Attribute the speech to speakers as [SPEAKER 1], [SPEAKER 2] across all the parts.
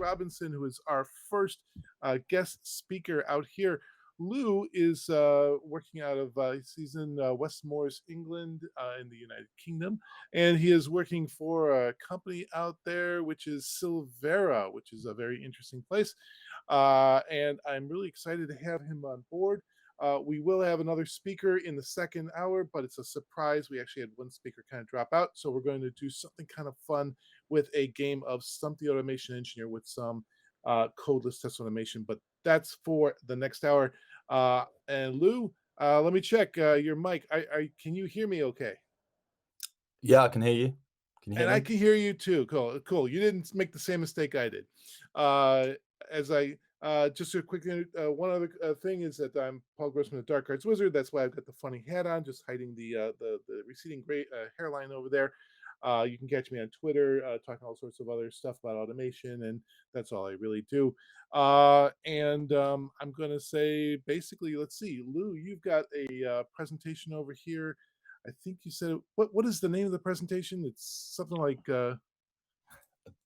[SPEAKER 1] Robinson, who is our first guest speaker out here. Lou is working out of he's in Westmoreland, England, in the United Kingdom, and he is working for a company out there which is Sylvera, which is a very interesting place. And I'm really excited to have him on board. We will have another speaker in the second hour, but it's a surprise. We actually had one speaker kind of drop out, so we're going to do something kind of fun with a game of Stump the Automation Engineer with some codeless test automation. But that's for the next hour. And Lou, let me check your mic. Can you hear me okay?
[SPEAKER 2] Yeah, I can hear you. Can you hear
[SPEAKER 1] And
[SPEAKER 2] me?
[SPEAKER 1] I can hear you too. Cool, cool. You didn't make the same mistake I did. As I just a quick one other thing is that I'm Paul Grossman, the Dark Arts Wizard. That's why I've got the funny hat on, just hiding the receding gray hairline over there. You can catch me on Twitter, talking all sorts of other stuff about automation, and that's all I really do. And I'm going to say, basically, let's see, Lou, you've got a presentation over here. I think you said what is the name of the presentation? It's something like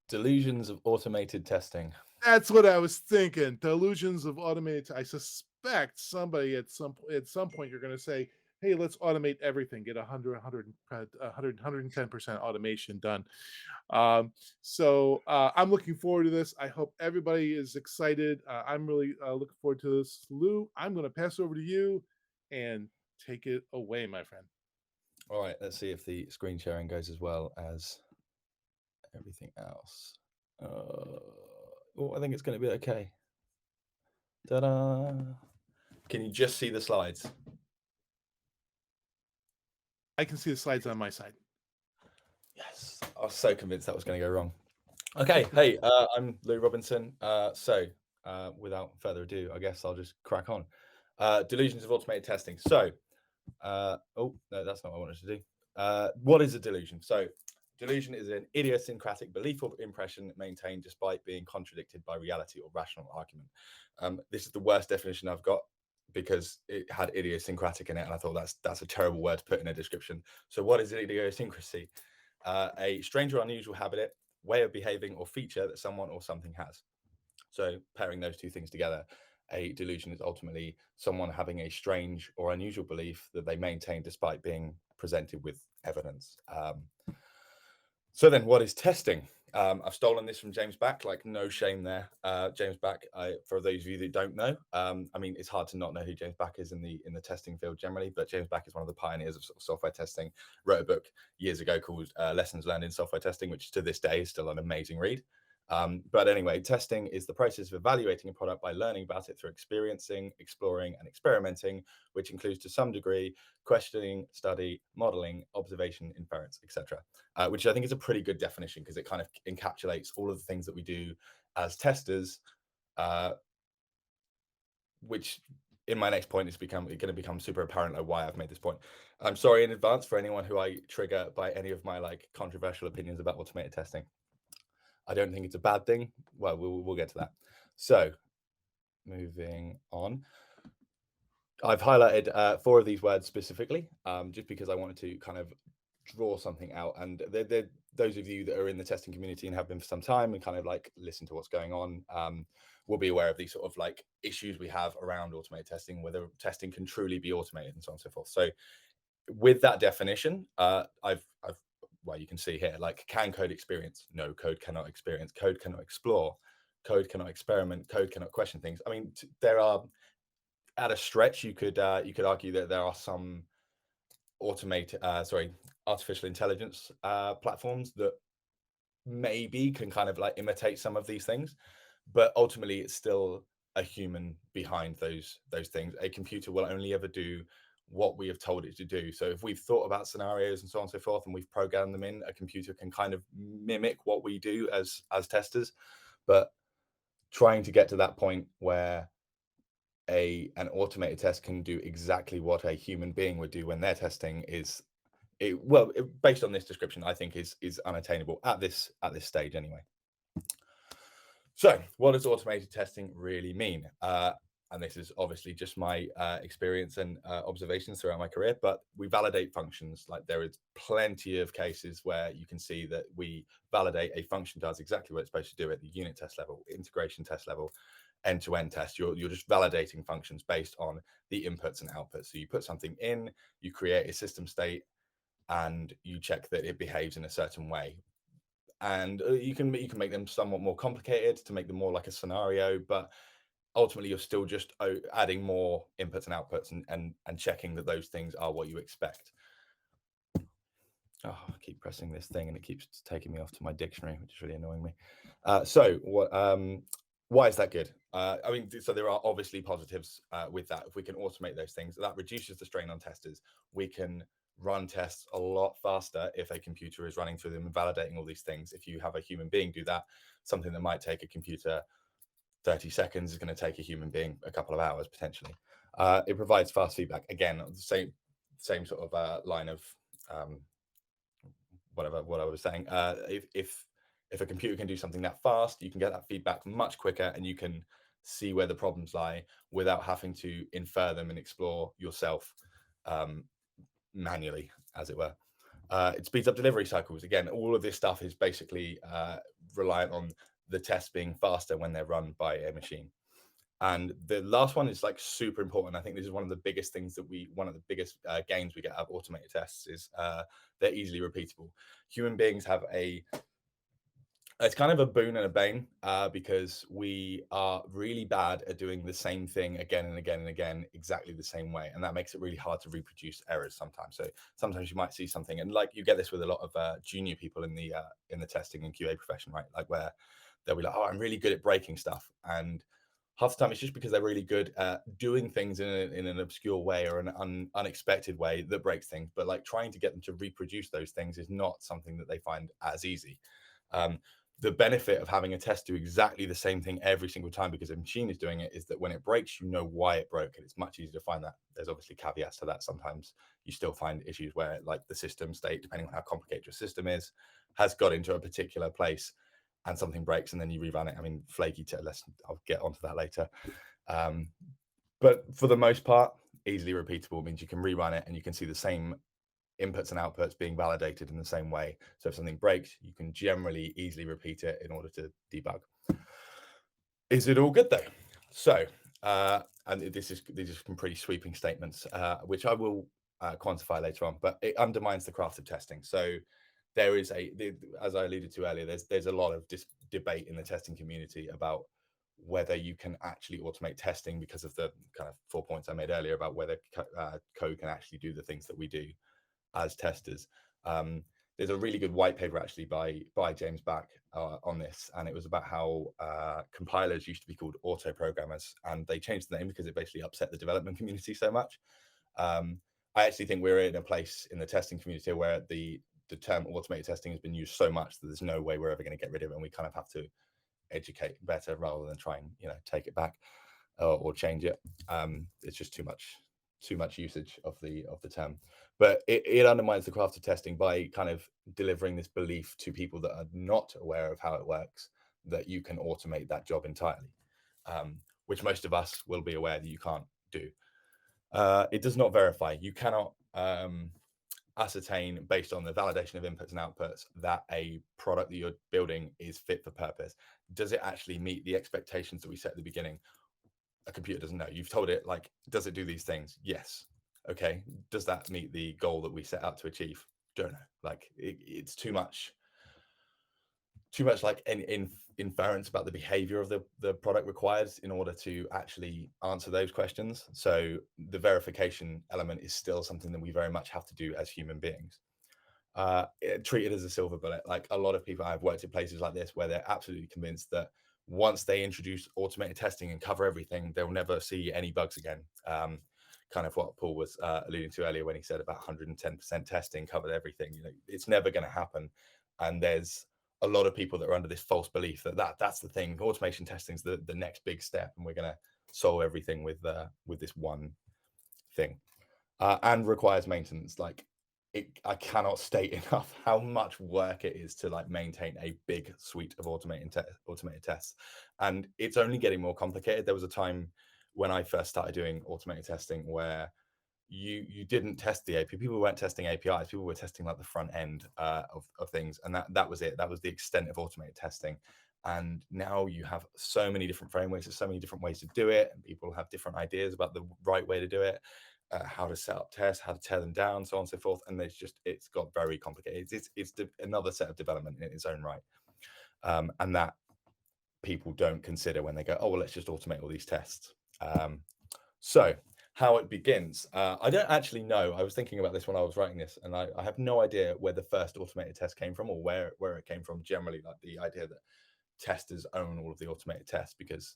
[SPEAKER 2] Delusions of automated testing.
[SPEAKER 1] that's what I was thinking. Delusions of automated. I suspect somebody at some point you're going to say, "Hey, let's automate everything. Get 110% automation done." I'm looking forward to this. I hope everybody is excited. I'm really looking forward to this. Lou, I'm going to pass over to you and take it away, my friend.
[SPEAKER 2] All right, let's see if the screen sharing goes as well as everything else. I think it's going to be okay. Ta-da! Can you just see the slides?
[SPEAKER 1] I can see the slides on my side.
[SPEAKER 2] Yes, I was so convinced that was going to go wrong. Okay, hey, I'm Lou Robinson. Without further ado, I guess I'll just crack on. Delusions of automated testing. So, no, that's not what I wanted to do. What is a delusion? So, delusion is an idiosyncratic belief or impression maintained despite being contradicted by reality or rational argument. This is the worst definition I've got because it had idiosyncratic in it, and I thought that's a terrible word to put in a description. So, what is idiosyncrasy? A strange or unusual habit, way of behaving, or feature that someone or something has. So, pairing those two things together, a delusion is ultimately someone having a strange or unusual belief that they maintain despite being presented with evidence. So then what is testing? I've stolen this from James Back, like no shame there. James Back, for those of you that don't know, I mean, it's hard to not know who James Back is in the testing field generally, but James Back is one of the pioneers of software testing. Wrote a book years ago called Lessons Learned in Software Testing, which to this day is still an amazing read. But anyway, testing is the process of evaluating a product by learning about it through experiencing, exploring, and experimenting, which includes to some degree questioning, study, modeling, observation, inference, etc. Which I think is a pretty good definition because it kind of encapsulates all of the things that we do as testers, which in my next point is going to become super apparent like why I've made this point. I'm sorry in advance for anyone who I trigger by any of my like controversial opinions about automated testing. I don't think it's a bad thing. Well, we'll get to that. So moving on. I've highlighted 4 of these words specifically, just because I wanted to kind of draw something out. And they're those of you that are in the testing community and have been for some time and kind of like listen to what's going on, will be aware of these sort of like issues we have around automated testing, whether testing can truly be automated and so on and so forth. So with that definition, well, you can see here, like, can code experience? No, code cannot experience. Code cannot explore. Code cannot experiment. Code cannot question things. I mean, there are, at a stretch, you could argue that there are some artificial intelligence platforms that maybe can kind of like imitate some of these things, but ultimately it's still a human behind those things. A computer will only ever do what we have told it to do. So if we've thought about scenarios and so on and so forth, and we've programmed them in, a computer can kind of mimic what we do as testers. But trying to get to that point where an automated test can do exactly what a human being would do when they're testing based on this description, I think is unattainable at this stage anyway. So what does automated testing really mean? and this is obviously just my experience and observations throughout my career, but we validate functions. Like there is plenty of cases where you can see that we validate a function does exactly what it's supposed to do at the unit test level, integration test level, end-to-end test. You're just validating functions based on the inputs and outputs. So you put something in, you create a system state, and you check that it behaves in a certain way. And you can make them somewhat more complicated to make them more like a scenario, but ultimately you're still just adding more inputs and outputs and checking that those things are what you expect. Oh, I keep pressing this thing and it keeps taking me off to my dictionary, which is really annoying me. Why is that good? I mean, so there are obviously positives with that. If we can automate those things, that reduces the strain on testers. We can run tests a lot faster if a computer is running through them and validating all these things. If you have a human being do that, something that might take a computer 30 seconds is going to take a human being a couple of hours potentially. It provides fast feedback. Again, the same sort of line of what I was saying. If a computer can do something that fast, you can get that feedback much quicker, and you can see where the problems lie without having to infer them and explore yourself manually, as it were. It speeds up delivery cycles. Again, all of this stuff is basically reliant on the tests being faster when they're run by a machine. And the last one is like super important. I think this is one of the biggest things that one of the biggest gains we get out of automated tests is they're easily repeatable. Human beings have it's kind of a boon and a bane because we are really bad at doing the same thing again and again and again, exactly the same way. And that makes it really hard to reproduce errors sometimes. So sometimes you might see something, and like you get this with a lot of junior people in the testing and QA profession, right? Like where they'll be like, oh, I'm really good at breaking stuff. And half the time it's just because they're really good at doing things in an obscure way or an unexpected way that breaks things. But like trying to get them to reproduce those things is not something that they find as easy. The benefit of having a test do exactly the same thing every single time because a machine is doing it is that when it breaks, you know why it broke, and it's much easier to find that. There's obviously caveats to that. Sometimes you still find issues where like the system state, depending on how complicated your system is, has got into a particular place and something breaks and then you rerun it. I mean, flaky test, I'll get onto that later. But for the most part, easily repeatable means you can rerun it and you can see the same inputs and outputs being validated in the same way. So if something breaks, you can generally easily repeat it in order to debug. Is it all good though? So, and these are some pretty sweeping statements, which I will quantify later on, but it undermines the craft of testing. So there is as I alluded to earlier, there's a lot of debate in the testing community about whether you can actually automate testing because of the kind of 4 points I made earlier about whether code can actually do the things that we do as testers. There's a really good white paper actually by James Back on this, and it was about how compilers used to be called auto programmers, and they changed the name because it basically upset the development community so much. I actually think we're in a place in the testing community where the term automated testing has been used so much that there's no way we're ever going to get rid of it, and we kind of have to educate better rather than try and take it back or change it. It's just too much usage of the term, but it undermines the craft of testing by kind of delivering this belief to people that are not aware of how it works that you can automate that job entirely, which most of us will be aware that you can't do. It does not verify. You cannot ascertain based on the validation of inputs and outputs that a product that you're building is fit for purpose. Does it actually meet the expectations that we set at the beginning? A computer doesn't know. You've told it, like, does it do these things? Yes. Okay. Does that meet the goal that we set out to achieve? Don't know. Like it's too much like inference about the behavior of the product required in order to actually answer those questions. So the verification element is still something that we very much have to do as human beings. Treat it as a silver bullet. Like a lot of people, I've worked at places like this where they're absolutely convinced that once they introduce automated testing and cover everything, they'll never see any bugs again. Kind of what Paul was alluding to earlier when he said about 110% testing covered everything. It's never going to happen. And there's a lot of people that are under this false belief that's the thing. Automation testing is the next big step, and we're going to solve everything with this one thing, and requires maintenance. Like I cannot state enough how much work it is to like maintain a big suite of automated tests, and it's only getting more complicated. There was a time when I first started doing automated testing, where you didn't test the API. People weren't testing APIs. People were testing like the front end of things, and that was it. That was the extent of automated testing. And now you have so many different frameworks. There's so many different ways to do it, and people have different ideas about the right way to do it, how to set up tests, how to tear them down, so on and so forth. And it's got very complicated. It's another set of development in its own right, and that people don't consider when they go, oh well, let's just automate all these tests. So how it begins, I don't actually know. I was thinking about this when I was writing this, and I have no idea where the first automated test came from, or where it came from generally, like the idea that testers own all of the automated tests, because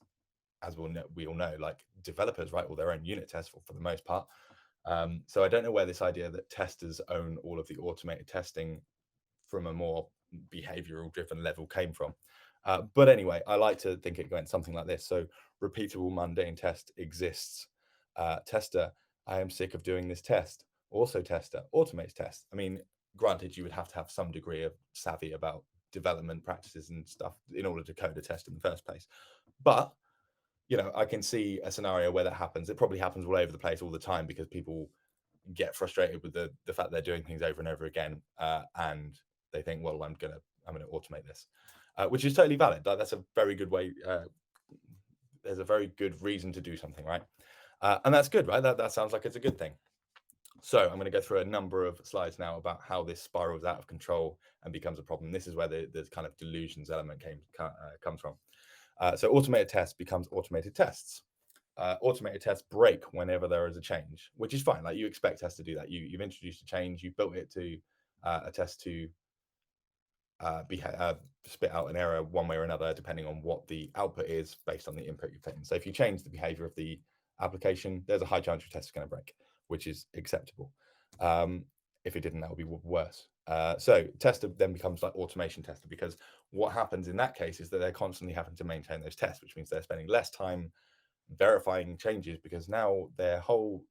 [SPEAKER 2] as we all know, like developers write all their own unit tests for the most part. So I don't know where this idea that testers own all of the automated testing from a more behavioral driven level came from. But anyway, I like to think it went something like this. So repeatable mundane test exists. Tester, I am sick of doing this test. Also tester, automates test. I mean, granted, you would have to have some degree of savvy about development practices and stuff in order to code a test in the first place. But I can see a scenario where that happens. It probably happens all over the place all the time, because people get frustrated with the fact they're doing things over and over again, and they think, well, I'm gonna automate this, which is totally valid. That's a very good way. There's a very good reason to do something, right? And that's good, right? That sounds like it's a good thing. So I'm going to go through a number of slides now about how this spirals out of control and becomes a problem. This is where the kind of delusions element comes from. So automated tests becomes automated tests. Automated tests break whenever there is a change, which is fine. Like, you expect tests to do that. You've introduced a change, you built it to a test to spit out an error one way or another, depending on what the output is based on the input you've taken. So if you change the behavior of the application, there's a high chance your test is going to break, which is acceptable. If it didn't, that would be worse. So tester then becomes like automation tester, because what happens in that case is that they're constantly having to maintain those tests, which means they're spending less time verifying changes, because now their whole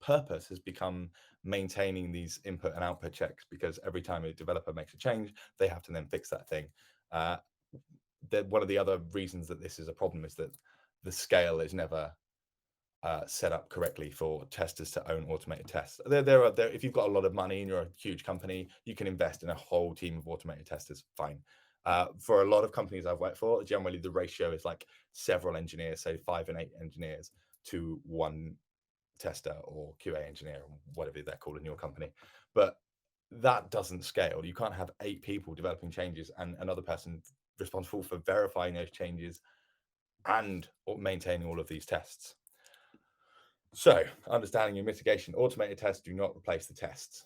[SPEAKER 2] purpose has become maintaining these input and output checks, because every time a developer makes a change, they have to then fix that thing. One of the other reasons that this is a problem is that the scale is never set up correctly for testers to own automated tests. If you've got a lot of money and you're a huge company, you can invest in a whole team of automated testers, fine. For a lot of companies I've worked for, generally the ratio is like several engineers, say 5 and 8 engineers to one tester or QA engineer, or whatever they're called in your company. But that doesn't scale. You can't have 8 people developing changes and another person responsible for verifying those changes and maintaining all of these tests. So, understanding your mitigation, automated tests do not replace the tests.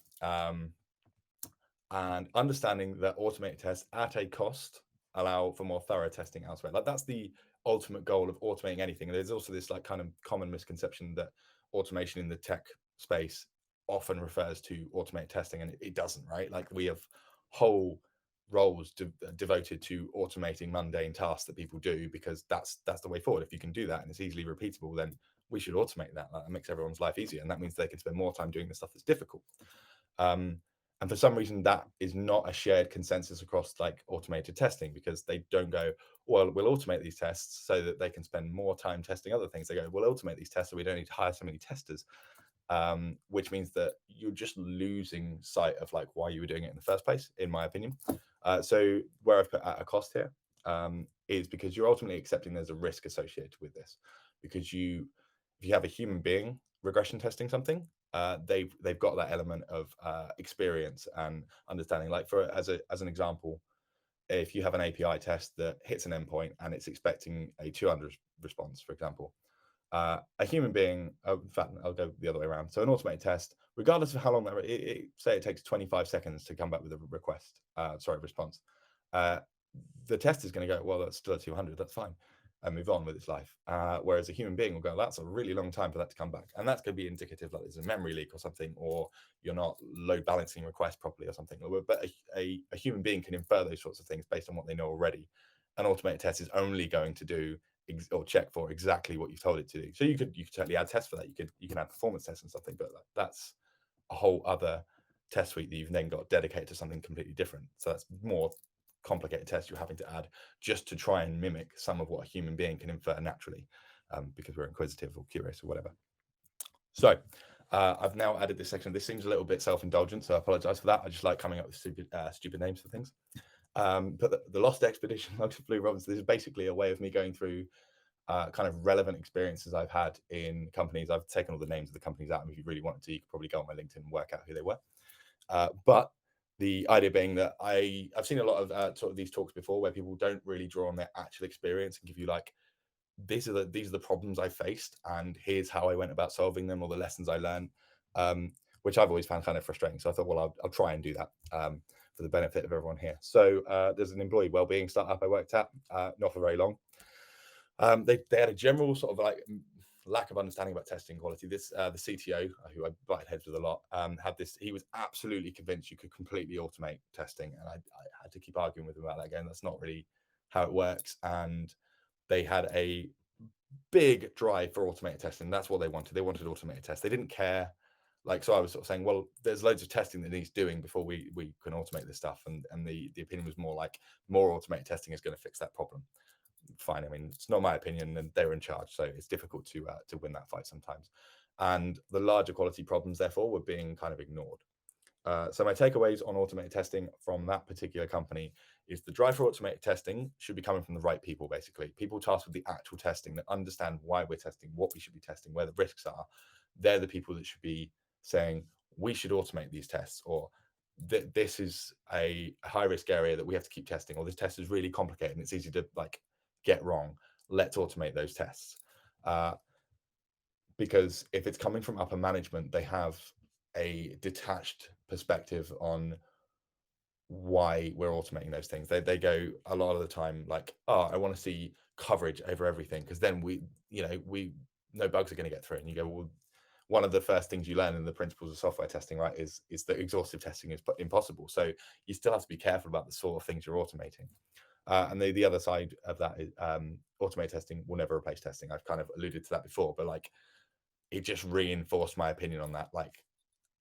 [SPEAKER 2] And understanding that automated tests at a cost allow for more thorough testing elsewhere. Like, that's the ultimate goal of automating anything. And there's also this like kind of common misconception that automation in the tech space often refers to automated testing, and it doesn't, right? Like, we have whole roles devoted to automating mundane tasks that people do, because that's the way forward. If you can do that and it's easily repeatable, then we should automate that. That makes everyone's life easier, and that means they can spend more time doing the stuff that's difficult. And for some reason, that is not a shared consensus across like automated testing, because they don't go, well, we'll automate these tests so that they can spend more time testing other things. They go, we'll automate these tests so we don't need to hire so many testers, which means that you're just losing sight of like why you were doing it in the first place, in my opinion. So where I've put at a cost here is because you're ultimately accepting there's a risk associated with this, because if you have a human being regression testing something, they've got that element of experience and understanding. Like, as an example, if you have an API test that hits an endpoint and it's expecting a 200 response, for example, a human being, in fact, I'll go the other way around. So an automated test, regardless of how long say it takes 25 seconds to come back with a response. The test is going to go, well, that's still a 200, that's fine, and move on with its life. Whereas a human being will go, that's a really long time for that to come back. And that's going to be indicative that there's a memory leak or something, or you're not load balancing requests properly or something. But a human being can infer those sorts of things based on what they know already. An automated test is only going to do or check for exactly what you've told it to do. So you could certainly add tests for that. You can add performance tests and something, but that's a whole other test suite that you've then got dedicated to something completely different. So that's more complicated tests you're having to add just to try and mimic some of what a human being can infer naturally. because we're inquisitive or curious or whatever. So I've now added this section. This seems a little bit self-indulgent, so I apologize for that. I just like coming up with stupid names for things. But the Lost Expedition Logs of Blue Robinson, this is basically a way of me going through kind of relevant experiences I've had in companies. I've taken all the names of the companies out, and if you really wanted to, you could probably go on my LinkedIn and work out who they were. But the idea being that I've seen a lot of sort of these talks before where people don't really draw on their actual experience and give you like, these are the problems I faced, and here's how I went about solving them, or the lessons I learned, which I've always found kind of frustrating. So I thought, well, I'll try and do that for the benefit of everyone here. So there's an employee wellbeing startup I worked at, not for very long. They had a general sort of like lack of understanding about testing quality. This the CTO, who I butted heads with a lot, had this. He was absolutely convinced you could completely automate testing, and I had to keep arguing with him about that again. That's not really how it works. And they had a big drive for automated testing. That's what they wanted. They wanted automated tests. They didn't care. Like, so I was sort of saying, well, there's loads of testing that needs doing before we can automate this stuff. And the opinion was more like, more automated testing is going to fix that problem. Fine. I mean, it's not my opinion, and they're in charge, so it's difficult to win that fight sometimes. And the larger quality problems, therefore, were being kind of ignored. So my takeaways on automated testing from that particular company is the drive for automated testing should be coming from the right people, basically. People tasked with the actual testing that understand why we're testing, what we should be testing, where the risks are. They're the people that should be saying, we should automate these tests, or this is a high risk area that we have to keep testing, or this test is really complicated and it's easy to like get wrong. Let's automate those tests. Because if it's coming from upper management, they have a detached perspective on why we're automating those things. They go a lot of the time like, oh, I want to see coverage over everything, because then we no bugs are going to get through. And you go, well, one of the first things you learn in the principles of software testing, right, is that exhaustive testing is impossible. So you still have to be careful about the sort of things you're automating. And the other side of that is automated testing will never replace testing. I've kind of alluded to that before, but like, it just reinforced my opinion on that. Like,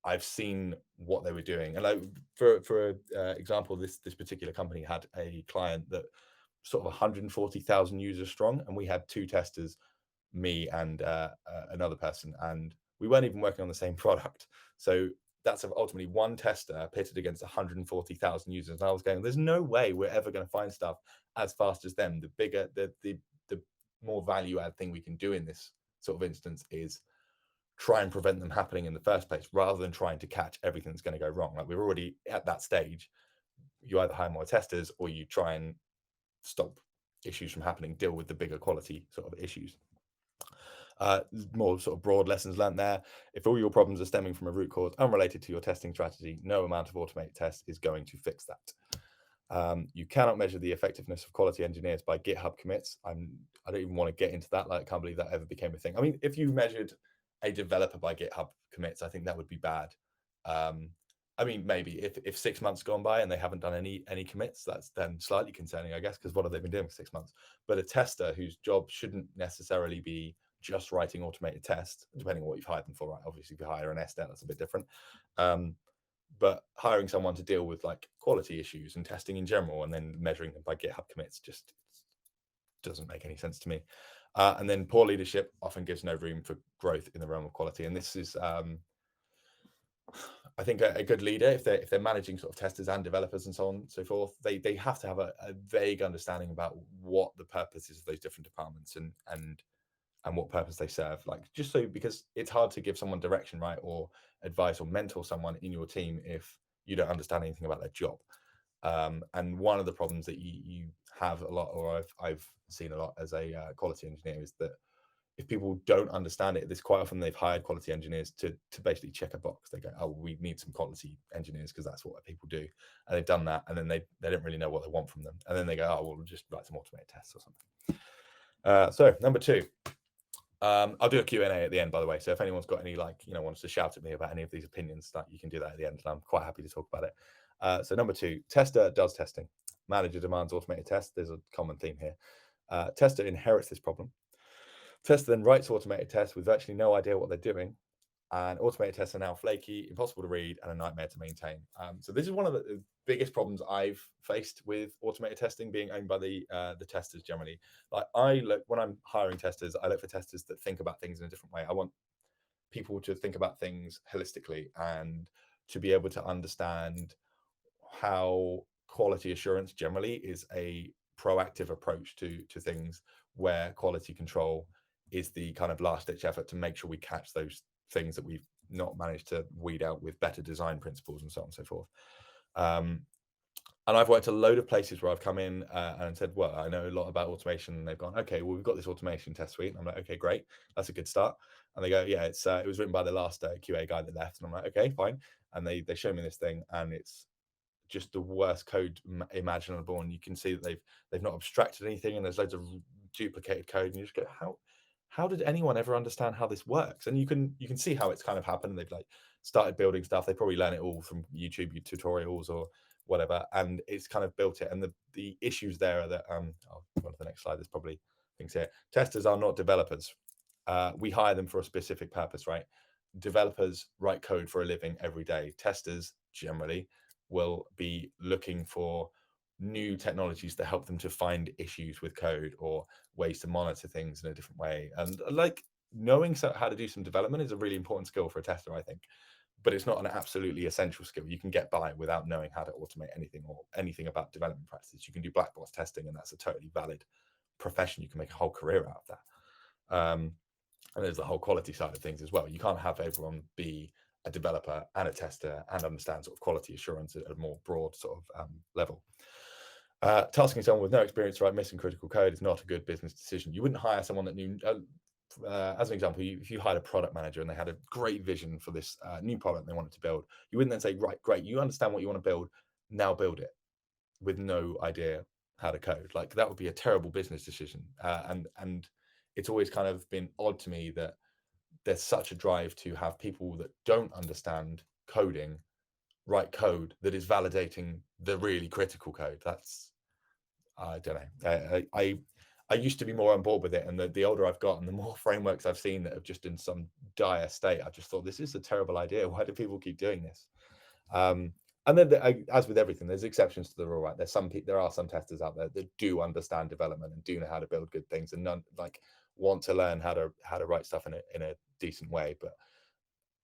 [SPEAKER 2] I've seen what they were doing, and like for example, this particular company had a client that sort of 140,000 users strong, and we had two testers, me and another person, and we weren't even working on the same product. So that's ultimately one tester pitted against 140,000 users, and I was going, "There's no way we're ever going to find stuff as fast as them." The bigger, the more value add thing we can do in this sort of instance is try and prevent them happening in the first place, rather than trying to catch everything that's going to go wrong. Like, we're already at that stage. You either hire more testers, or you try and stop issues from happening, deal with the bigger quality sort of issues. More sort of broad lessons learned there. If all your problems are stemming from a root cause unrelated to your testing strategy, no amount of automated tests is going to fix that. You cannot measure the effectiveness of quality engineers by GitHub commits. I don't even want to get into that. Like, I can't believe that ever became a thing. I mean, if you measured a developer by GitHub commits, I think that would be bad. I mean, maybe if 6 months gone by and they haven't done any commits, that's then slightly concerning, I guess, because what have they been doing for 6 months? But a tester whose job shouldn't necessarily be just writing automated tests, depending on what you've hired them for, right? Obviously, if you hire an SDET, that's a bit different. But hiring someone to deal with like quality issues and testing in general, and then measuring them by GitHub commits, just doesn't make any sense to me. And then poor leadership often gives no room for growth in the realm of quality. And this is, I think, a good leader, if they're managing sort of testers and developers and so on and so forth, they have to have a vague understanding about what the purpose is of those different departments and what purpose they serve. Like, just so, because it's hard to give someone direction, right, or advice or mentor someone in your team if you don't understand anything about their job. And one of the problems that you have a lot, or I've seen a lot as a quality engineer, is that if people don't understand it, this quite often they've hired quality engineers to basically check a box. They go, "Oh, we need some quality engineers because that's what people do," and they've done that, and then they don't really know what they want from them, and then they go, "Oh, well, we'll just write some automated tests or something." So number two. I'll do a Q&A at the end, by the way. So if anyone's got any, like, wants to shout at me about any of these opinions, that you can do that at the end, and I'm quite happy to talk about it. So number two, tester does testing. Manager demands automated tests. There's a common theme here. Tester inherits this problem. Tester then writes automated tests with virtually no idea what they're doing. and automated tests are now flaky, impossible to read, and a nightmare to maintain. So this is one of the biggest problems I've faced with automated testing being owned by the testers generally. Like I look when I'm hiring testers, I look for testers that think about things in a different way. I want people to think about things holistically and to be able to understand how quality assurance generally is a proactive approach to things, where quality control is the kind of last ditch effort to make sure we catch those things that we've not managed to weed out with better design principles and so on and so forth. Um, and I've worked a load of places where I've come in and said, well, I know a lot about automation. And they've gone, okay, well, we've got this automation test suite. And I'm like, okay, great. That's a good start. And they go, yeah, it was written by the last QA guy that left. And I'm like, okay, fine. And they show me this thing, and it's just the worst code imaginable, and you can see that they've not abstracted anything, and there's loads of duplicated code, and you just go, how did anyone ever understand how this works? And you can see how it's kind of happened. They've like started building stuff. They probably learn it all from YouTube tutorials or whatever, and it's kind of built it. And the issues there are that I'll go on to the next slide. There's probably things here. Testers are not developers. We hire them for a specific purpose, right? Developers write code for a living every day. Testers generally will be looking for new technologies that help them to find issues with code or ways to monitor things in a different way. And like knowing how to do some development is a really important skill for a tester, I think, but it's not an absolutely essential skill. You can get by without knowing how to automate anything or anything about development practices. You can do black box testing, and that's a totally valid profession. You can make a whole career out of that. And there's the whole quality side of things as well. You can't have everyone be a developer and a tester and understand sort of quality assurance at a more broad sort of level. Tasking someone with no experience to write missing critical code is not a good business decision. You wouldn't hire someone that knew. As an example, if you hired a product manager and they had a great vision for this new product they wanted to build, you wouldn't then say, right, great, you understand what you want to build, now build it, with no idea how to code. Like that would be a terrible business decision. And it's always kind of been odd to me that there's such a drive to have people that don't understand coding write code that is validating the really critical code. That's I don't know. I used to be more on board with it, and the older I've gotten, the more frameworks I've seen that have just in some dire state. I just thought this is a terrible idea. Why do people keep doing this? And then, as with everything, there's exceptions to the rule, right? There are some testers out there that do understand development and do know how to build good things, and none like want to learn how to write stuff in a decent way. But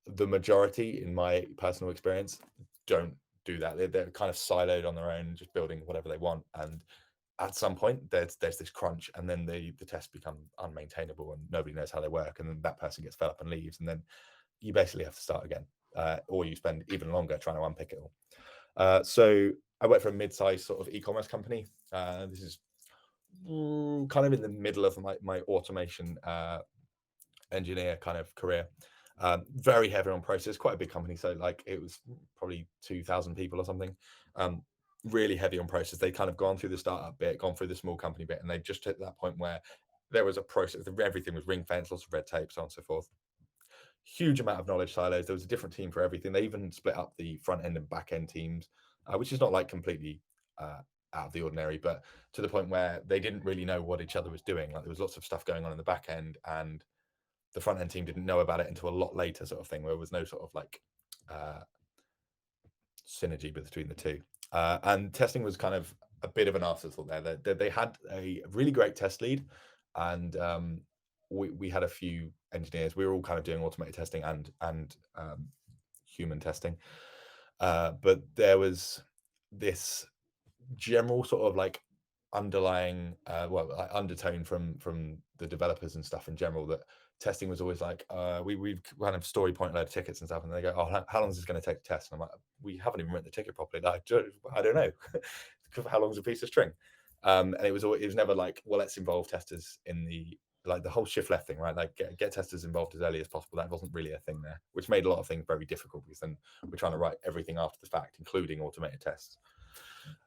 [SPEAKER 2] the majority, in my personal experience, don't do that. They're kind of siloed on their own, just building whatever they want. And at some point, there's this crunch, and then the tests become unmaintainable, and nobody knows how they work, and then that person gets fed up and leaves, and then you basically have to start again, or you spend even longer trying to unpick it all. So I work for a mid-sized sort of e-commerce company. This is kind of in the middle of my automation engineer kind of career. Very heavy on process, quite a big company. So like it was probably 2,000 people or something. Really heavy on process. They kind of gone through the startup bit, gone through the small company bit, and they just hit that point where there was a process. Everything was ring fenced, lots of red tape, so on and so forth. Huge amount of knowledge silos. There was a different team for everything. They even split up the front end and back end teams, which is not like completely out of the ordinary, but to the point where they didn't really know what each other was doing. Like there was lots of stuff going on in the back end, and the front end team didn't know about it until a lot later, sort of thing, where there was no sort of like synergy between the two. And testing was kind of a bit of an afterthought there. They had a really great test lead, and we had a few engineers. We were all kind of doing automated testing and human testing, but there was this general sort of like underlying like undertone from the developers and stuff in general, that testing was always like we've kind of story point load of tickets and stuff, and they go, oh, how long is this going to take to test? And I'm like, we haven't even written the ticket properly. Like, I don't know. How long is a piece of string? And it was never like, well, let's involve testers in the whole shift left thing, right? Like get testers involved as early as possible. That wasn't really a thing there, which made a lot of things very difficult, because then we're trying to write everything after the fact, including automated tests.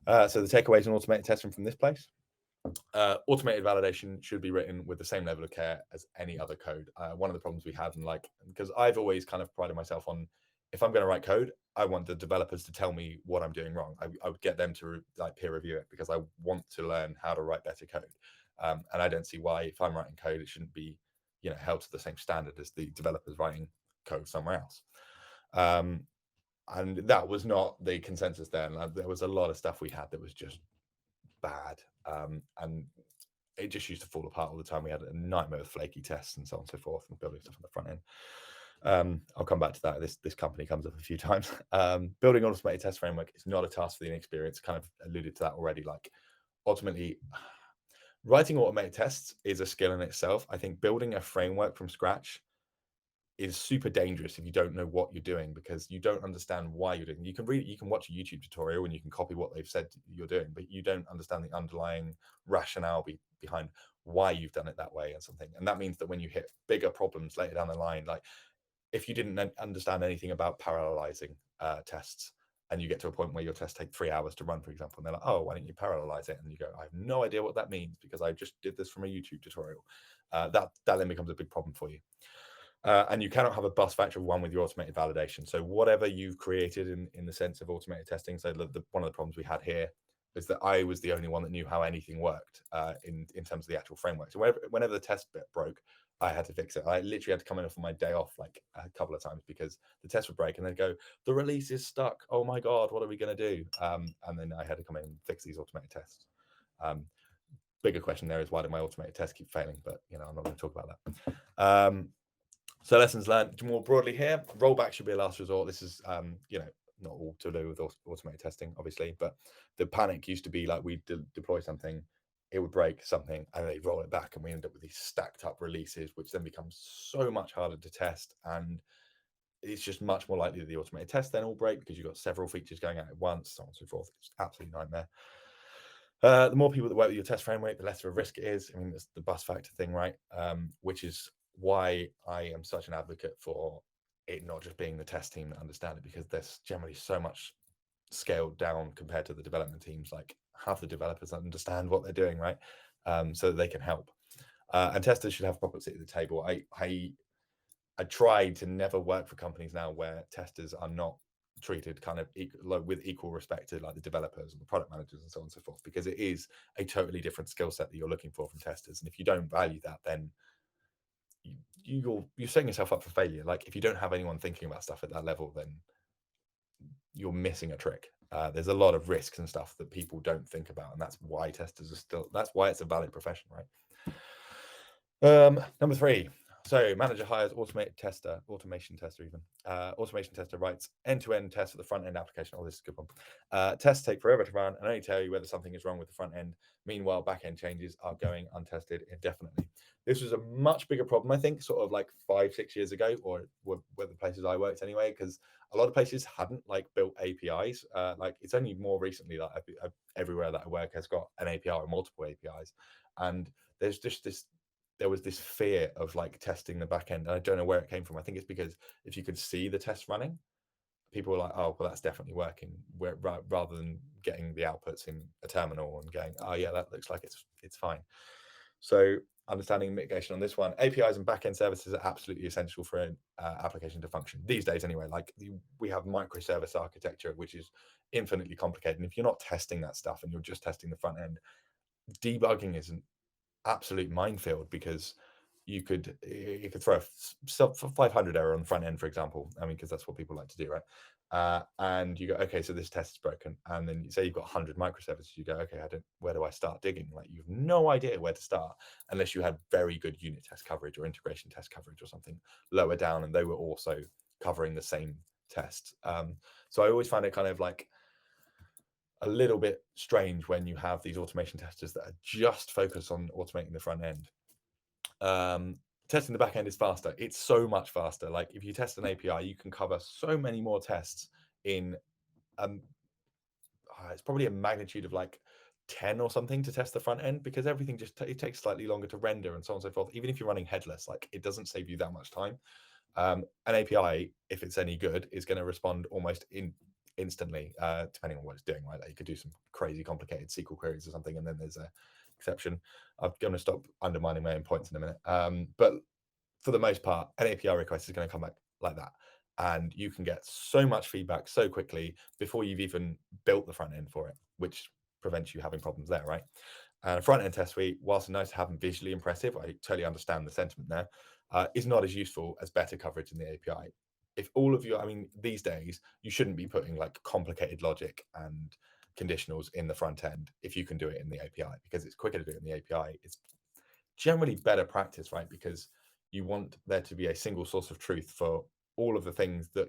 [SPEAKER 2] So the takeaways in automated testing from this place: automated validation should be written with the same level of care as any other code. One of the problems we had, and like, because I've always kind of prided myself on, if I'm going to write code, I want the developers to tell me what I'm doing wrong. I would get them to like peer review it, because I want to learn how to write better code. And I don't see why, if I'm writing code, it shouldn't be held to the same standard as the developers writing code somewhere else. And that was not the consensus then. There was a lot of stuff we had that was just bad, and it just used to fall apart all the time. We had a nightmare with flaky tests and so on and so forth, and building stuff on the front end. I'll come back to that. This company comes up a few times. Building an automated test framework is not a task for the inexperienced. Kind of alluded to that already. Like, ultimately, writing automated tests is a skill in itself. I think building a framework from scratch is super dangerous if you don't know what you're doing, because you don't understand why you're doing it. You can watch a YouTube tutorial and you can copy what they've said you're doing, but you don't understand the underlying rationale behind why you've done it that way and something. And that means that when you hit bigger problems later down the line, like if you didn't understand anything about parallelizing tests, and you get to a point where your tests take 3 hours to run, for example, and they're like, oh, why don't you parallelize it? And you go, I have no idea what that means because I just did this from a YouTube tutorial. That then becomes a big problem for you. And you cannot have a bus factor of one with your automated validation. So whatever you've created in the sense of automated testing. So one of the problems we had here is that I was the only one that knew how anything worked in terms of the actual framework. So whenever the test bit broke, I had to fix it. I literally had to come in for my day off like a couple of times because the test would break and they'd go, the release is stuck. Oh my God, what are we going to do? And then I had to come in and fix these automated tests. Bigger question there is, why do my automated tests keep failing? But I'm not going to talk about that. So lessons learned more broadly here. Rollback should be a last resort. This is, not all to do with automated testing, obviously, but the panic used to be like we'd deploy something, it would break something, and they'd roll it back, and we end up with these stacked up releases, which then becomes so much harder to test. And it's just much more likely that the automated test then will break because you've got several features going out at once, so on and so forth. It's an absolute nightmare. The more people that work with your test framework, the less of a risk it is. I mean, it's the bus factor thing, right? Which is why I am such an advocate for it not just being the test team that understand it, because there's generally so much scaled down compared to the development teams. Like, half the developers understand what they're doing, right? So that they can help. And testers should have a proper seat at the table. I try to never work for companies now where testers are not treated kind of with equal respect to like the developers and the product managers and so on and so forth, because it is a totally different skill set that you're looking for from testers. And if you don't value that, then you're setting yourself up for failure. Like, if you don't have anyone thinking about stuff at that level, then you're missing a trick. There's a lot of risks and stuff that people don't think about, and that's why testers are that's why it's a valid profession, right? Number 3. So manager hires automation tester even. Automation tester writes end-to-end tests for the front-end application. Oh, this is a good one. Tests take forever to run and only tell you whether something is wrong with the front end. Meanwhile, back-end changes are going untested indefinitely. This was a much bigger problem, I think, sort of like 5-6 years ago, or were the places I worked anyway, because a lot of places hadn't like built APIs. Like, it's only more recently that everywhere that I work has got an API or multiple APIs. And there's just there was this fear of like testing the back end. And I don't know where it came from. I think it's because if you could see the tests running, people were like, oh, well, that's definitely working, rather than getting the outputs in a terminal and going, oh yeah, that looks like it's fine. So understanding mitigation on this one. APIs and backend services are absolutely essential for an application to function these days anyway. Like, we have microservice architecture, which is infinitely complicated. And if you're not testing that stuff and you're just testing the front end, debugging is an absolute minefield, because you could throw a sub 500 error on the front end, for example. I mean, because that's what people like to do, right? And you go, okay, so this test is broken, and then you say you've got 100 microservices. You go, okay, where do I start digging? Like, you have no idea where to start unless you had very good unit test coverage or integration test coverage or something lower down, and they were also covering the same test. So I always find it kind of like a little bit strange when you have these automation testers that are just focused on automating the front end. Testing the back end is faster. It's so much faster. Like, if you test an API, you can cover so many more tests in it's probably a magnitude of like 10 or something to test the front end, because everything just it takes slightly longer to render and so on and so forth. Even if you're running headless, like, it doesn't save you that much time. An API, if it's any good, is going to respond almost instantly, depending on what it's doing, right? Like, you could do some crazy complicated SQL queries or something, and then there's a exception. I'm going to stop undermining my own points in a minute. But for the most part, an API request is going to come back like that. And you can get so much feedback so quickly before you've even built the front end for it, which prevents you having problems there, right? And a front-end test suite, whilst nice to have them visually impressive, I totally understand the sentiment there, is not as useful as better coverage in the API. If all of your, I mean, these days, you shouldn't be putting like complicated logic and conditionals in the front end if you can do it in the API, because it's quicker to do it in the API. It's generally better practice, right? Because you want there to be a single source of truth for all of the things that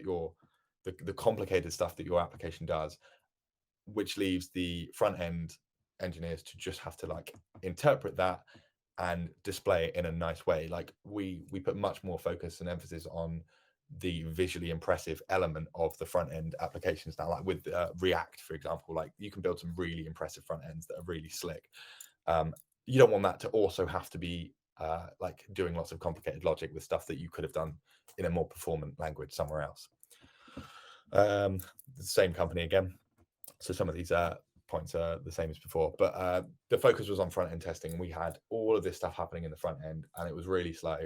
[SPEAKER 2] the complicated stuff that your application does, which leaves the front end engineers to just have to like interpret that and display it in a nice way. Like we put much more focus and emphasis on the visually impressive element of the front end applications now. Like with React, for example, like you can build some really impressive front ends that are really slick. You don't want that to also have to be like doing lots of complicated logic with stuff that you could have done in a more performant language somewhere else. The same company again, so some of these points are the same as before, but the focus was on front end testing. We had all of this stuff happening in the front end, and it was really slow.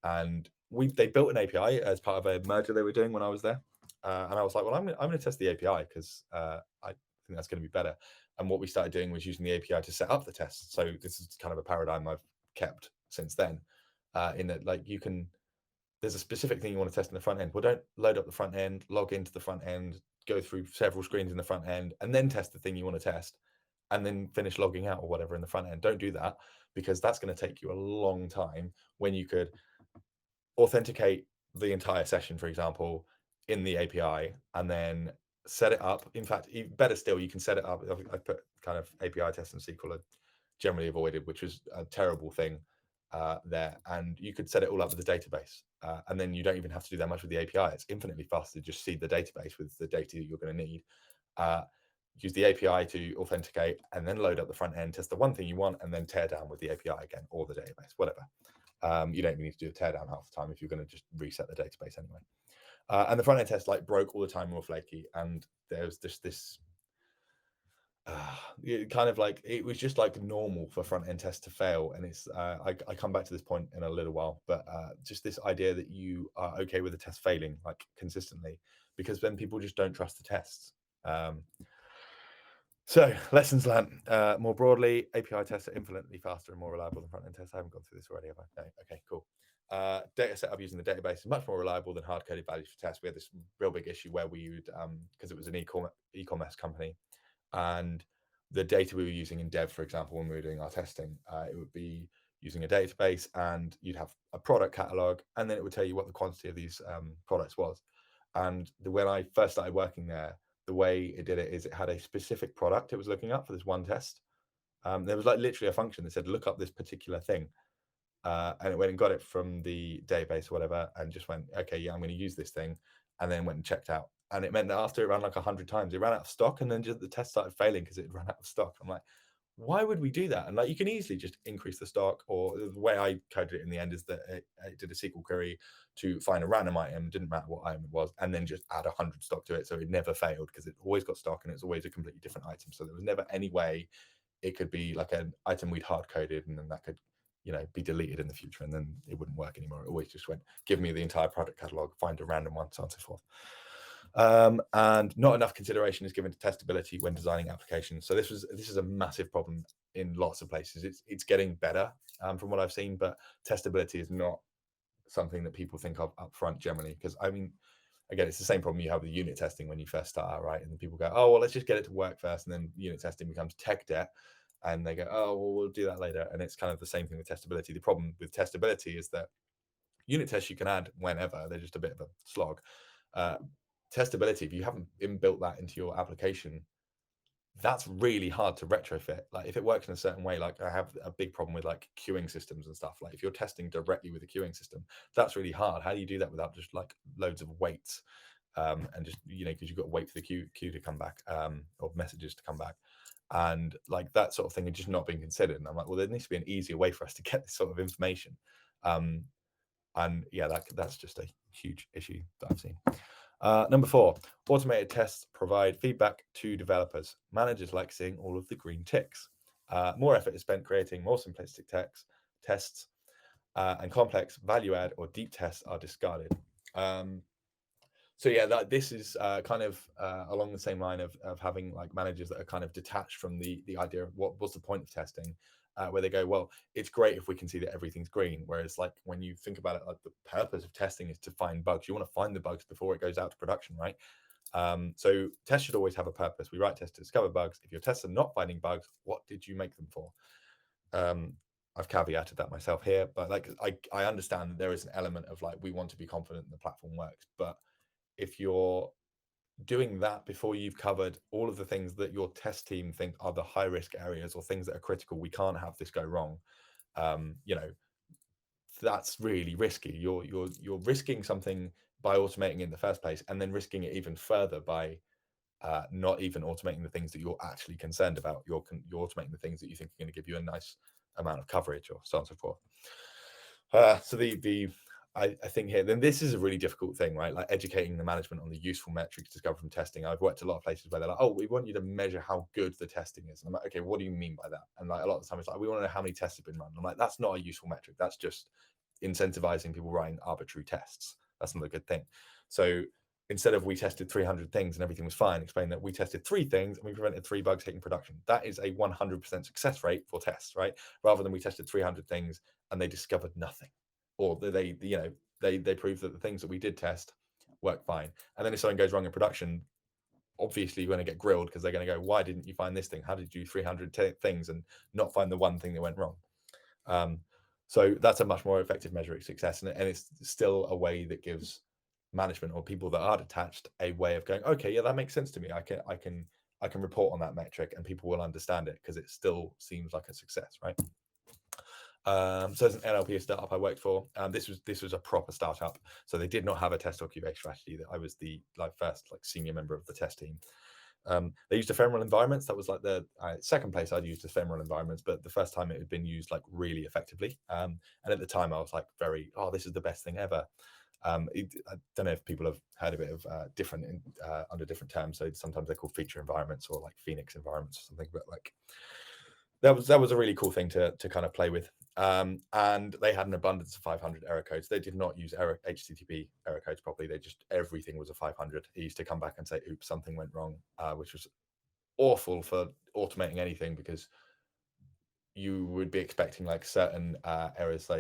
[SPEAKER 2] And they built an API as part of a merger they were doing when I was there, and I was like, well, I'm going to test the API because I think that's going to be better. And what we started doing was using the API to set up the tests. So this is kind of a paradigm I've kept since then, in that like there's a specific thing you want to test in the front end. Well, don't load up the front end, log into the front end, go through several screens in the front end, and then test the thing you want to test, and then finish logging out or whatever in the front end. Don't do that, because that's going to take you a long time when you could authenticate the entire session, for example, in the API, and then set it up. In fact, better still, you can set it up. I put kind of API tests in SQL are generally avoided, which was a terrible thing there. And you could set it all up with the database, and then you don't even have to do that much with the API. It's infinitely faster to just seed the database with the data that you're going to need. Use the API to authenticate, and then load up the front end, test the one thing you want, and then tear down with the API again, or the database, whatever. You don't even need to do a teardown half the time if you're going to just reset the database anyway. And the front end test like broke all the time, more flaky, and there was just this kind of like it was just like normal for front end tests to fail. And it's I come back to this point in a little while, but just this idea that you are okay with the test failing like consistently, because then people just don't trust the tests. So lessons learned more broadly, API tests are infinitely faster and more reliable than front end tests. I haven't gone through this already, have I? No. Okay, cool. Data setup using the database is much more reliable than hard-coded values for tests. We had this real big issue where we would, because it was an e-commerce company, and the data we were using in dev, for example, when we were doing our testing, it would be using a database, and you'd have a product catalog, and then it would tell you what the quantity of these products was. And when I first started working there, the way it did it is it had a specific product it was looking up for this one test. There was like literally a function that said, look up this particular thing. And it went and got it from the database or whatever, and just went, okay, yeah, I'm going to use this thing. And then went and checked out. And it meant that after it ran like 100 times, it ran out of stock, and then just the test started failing because it ran out of stock. I'm like, why would we do that? And like, you can easily just increase the stock, or the way I coded it in the end is that it did a SQL query to find a random item, didn't matter what item it was, and then just add 100 stock to it. So it never failed because it always got stock, and it's always a completely different item. So there was never any way it could be like an item we'd hard coded, and then that could, be deleted in the future, and then it wouldn't work anymore. It always just went, give me the entire product catalog, find a random one, so on and so forth. And not enough consideration is given to testability when designing applications. So this is a massive problem in lots of places. It's getting better from what I've seen, but testability is not something that people think of up front generally. Because I mean, again, it's the same problem you have with unit testing when you first start out, right? And people go, oh, well, let's just get it to work first, and then unit testing becomes tech debt. And they go, oh, well, we'll do that later. And it's kind of the same thing with testability. The problem with testability is that unit tests you can add whenever, they're just a bit of a slog. Testability, if you haven't inbuilt that into your application, that's really hard to retrofit. Like if it works in a certain way, like I have a big problem with like queuing systems and stuff. Like if you're testing directly with a queuing system, that's really hard. How do you do that without just like loads of waits? And just, because you've got to wait for the queue to come back, or messages to come back. And like that sort of thing is just not being considered. And I'm like, well, there needs to be an easier way for us to get this sort of information. And yeah, that's just a huge issue that I've seen. Number 4, automated tests provide feedback to developers. Managers like seeing all of the green ticks. More effort is spent creating more simplistic tests, and complex value add or deep tests are discarded. So yeah, this is kind of along the same line of having like managers that are kind of detached from the idea of what was the point of testing, where they go, well, it's great if we can see that everything's green. Whereas like when you think about it, like the purpose of testing is to find bugs. You want to find the bugs before it goes out to production, right? So tests should always have a purpose. We write tests to discover bugs. If your tests are not finding bugs, what did you make them for? Um, I've caveated that myself here, but like I understand that there is an element of like we want to be confident the platform works, but if you're doing that before you've covered all of the things that your test team think are the high risk areas or things that are critical, we can't have this go wrong. You know, that's really risky. You're risking something by automating in the first place, and then risking it even further by not even automating the things that you're actually concerned about. You're automating the things that you think are going to give you a nice amount of coverage, or so on and so forth. So I think here, then this is a really difficult thing, right? Like educating the management on the useful metrics discovered from testing. I've worked a lot of places where they're like, oh, we want you to measure how good the testing is. And I'm like, okay, what do you mean by that? And like a lot of the time it's like, we want to know how many tests have been run. I'm like, that's not a useful metric. That's just incentivizing people writing arbitrary tests. That's not a good thing. So instead of we tested 300 things and everything was fine, explain that we tested 3 things and we prevented 3 bugs hitting production. That is a 100% success rate for tests, right? Rather than we tested 300 things and they discovered nothing, or they prove that the things that we did test work fine. And then if something goes wrong in production, obviously you're going to get grilled because they're going to go, why didn't you find this thing? How did you do 300 things and not find the one thing that went wrong? So that's a much more effective measure of success, and it's still a way that gives management or people that are detached a way of going, okay, yeah, that makes sense to me. I can report on that metric and people will understand it because it still seems like a success, right? So as an NLP startup I worked for, this was a proper startup. So they did not have a test or QA strategy. That I was the first senior member of the test team. They used ephemeral environments. That was like the second place I'd used ephemeral environments, but the first time it had been used like really effectively. And at the time I was like this is the best thing ever. I don't know if people have heard of it different under different terms. So sometimes they're called feature environments or like Phoenix environments or something, but like that was a really cool thing to kind of play with. And they had an abundance of 500 error codes. They did not use HTTP error codes properly. Everything was a 500. It used to come back and say, oops, something went wrong, which was awful for automating anything because you would be expecting like certain errors.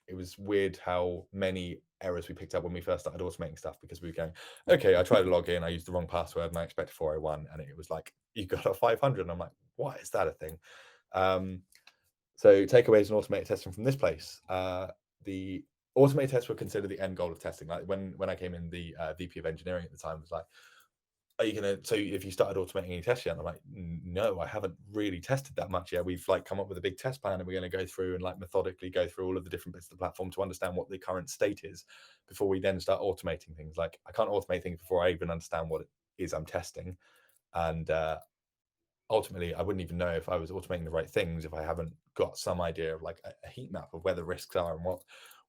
[SPEAKER 2] It was weird how many errors we picked up when we first started automating stuff, because we were going, okay, I tried to log in, I used the wrong password and I expected 401, and it was like, you got a 500. And I'm like, why is that a thing? So takeaways and automated testing from this place. The automated tests were considered the end goal of testing. Like when I came in, the VP of engineering at the time was like, are you gonna, so if you started automating any tests yet? And I'm like, no, I haven't really tested that much yet. We've like come up with a big test plan and we're going to go through and like methodically go through all of the different bits of the platform to understand what the current state is before we then start automating things. Like I can't automate things before I even understand what it is I'm testing. And ultimately I wouldn't even know if I was automating the right things if I haven't got some idea of like a heat map of where the risks are and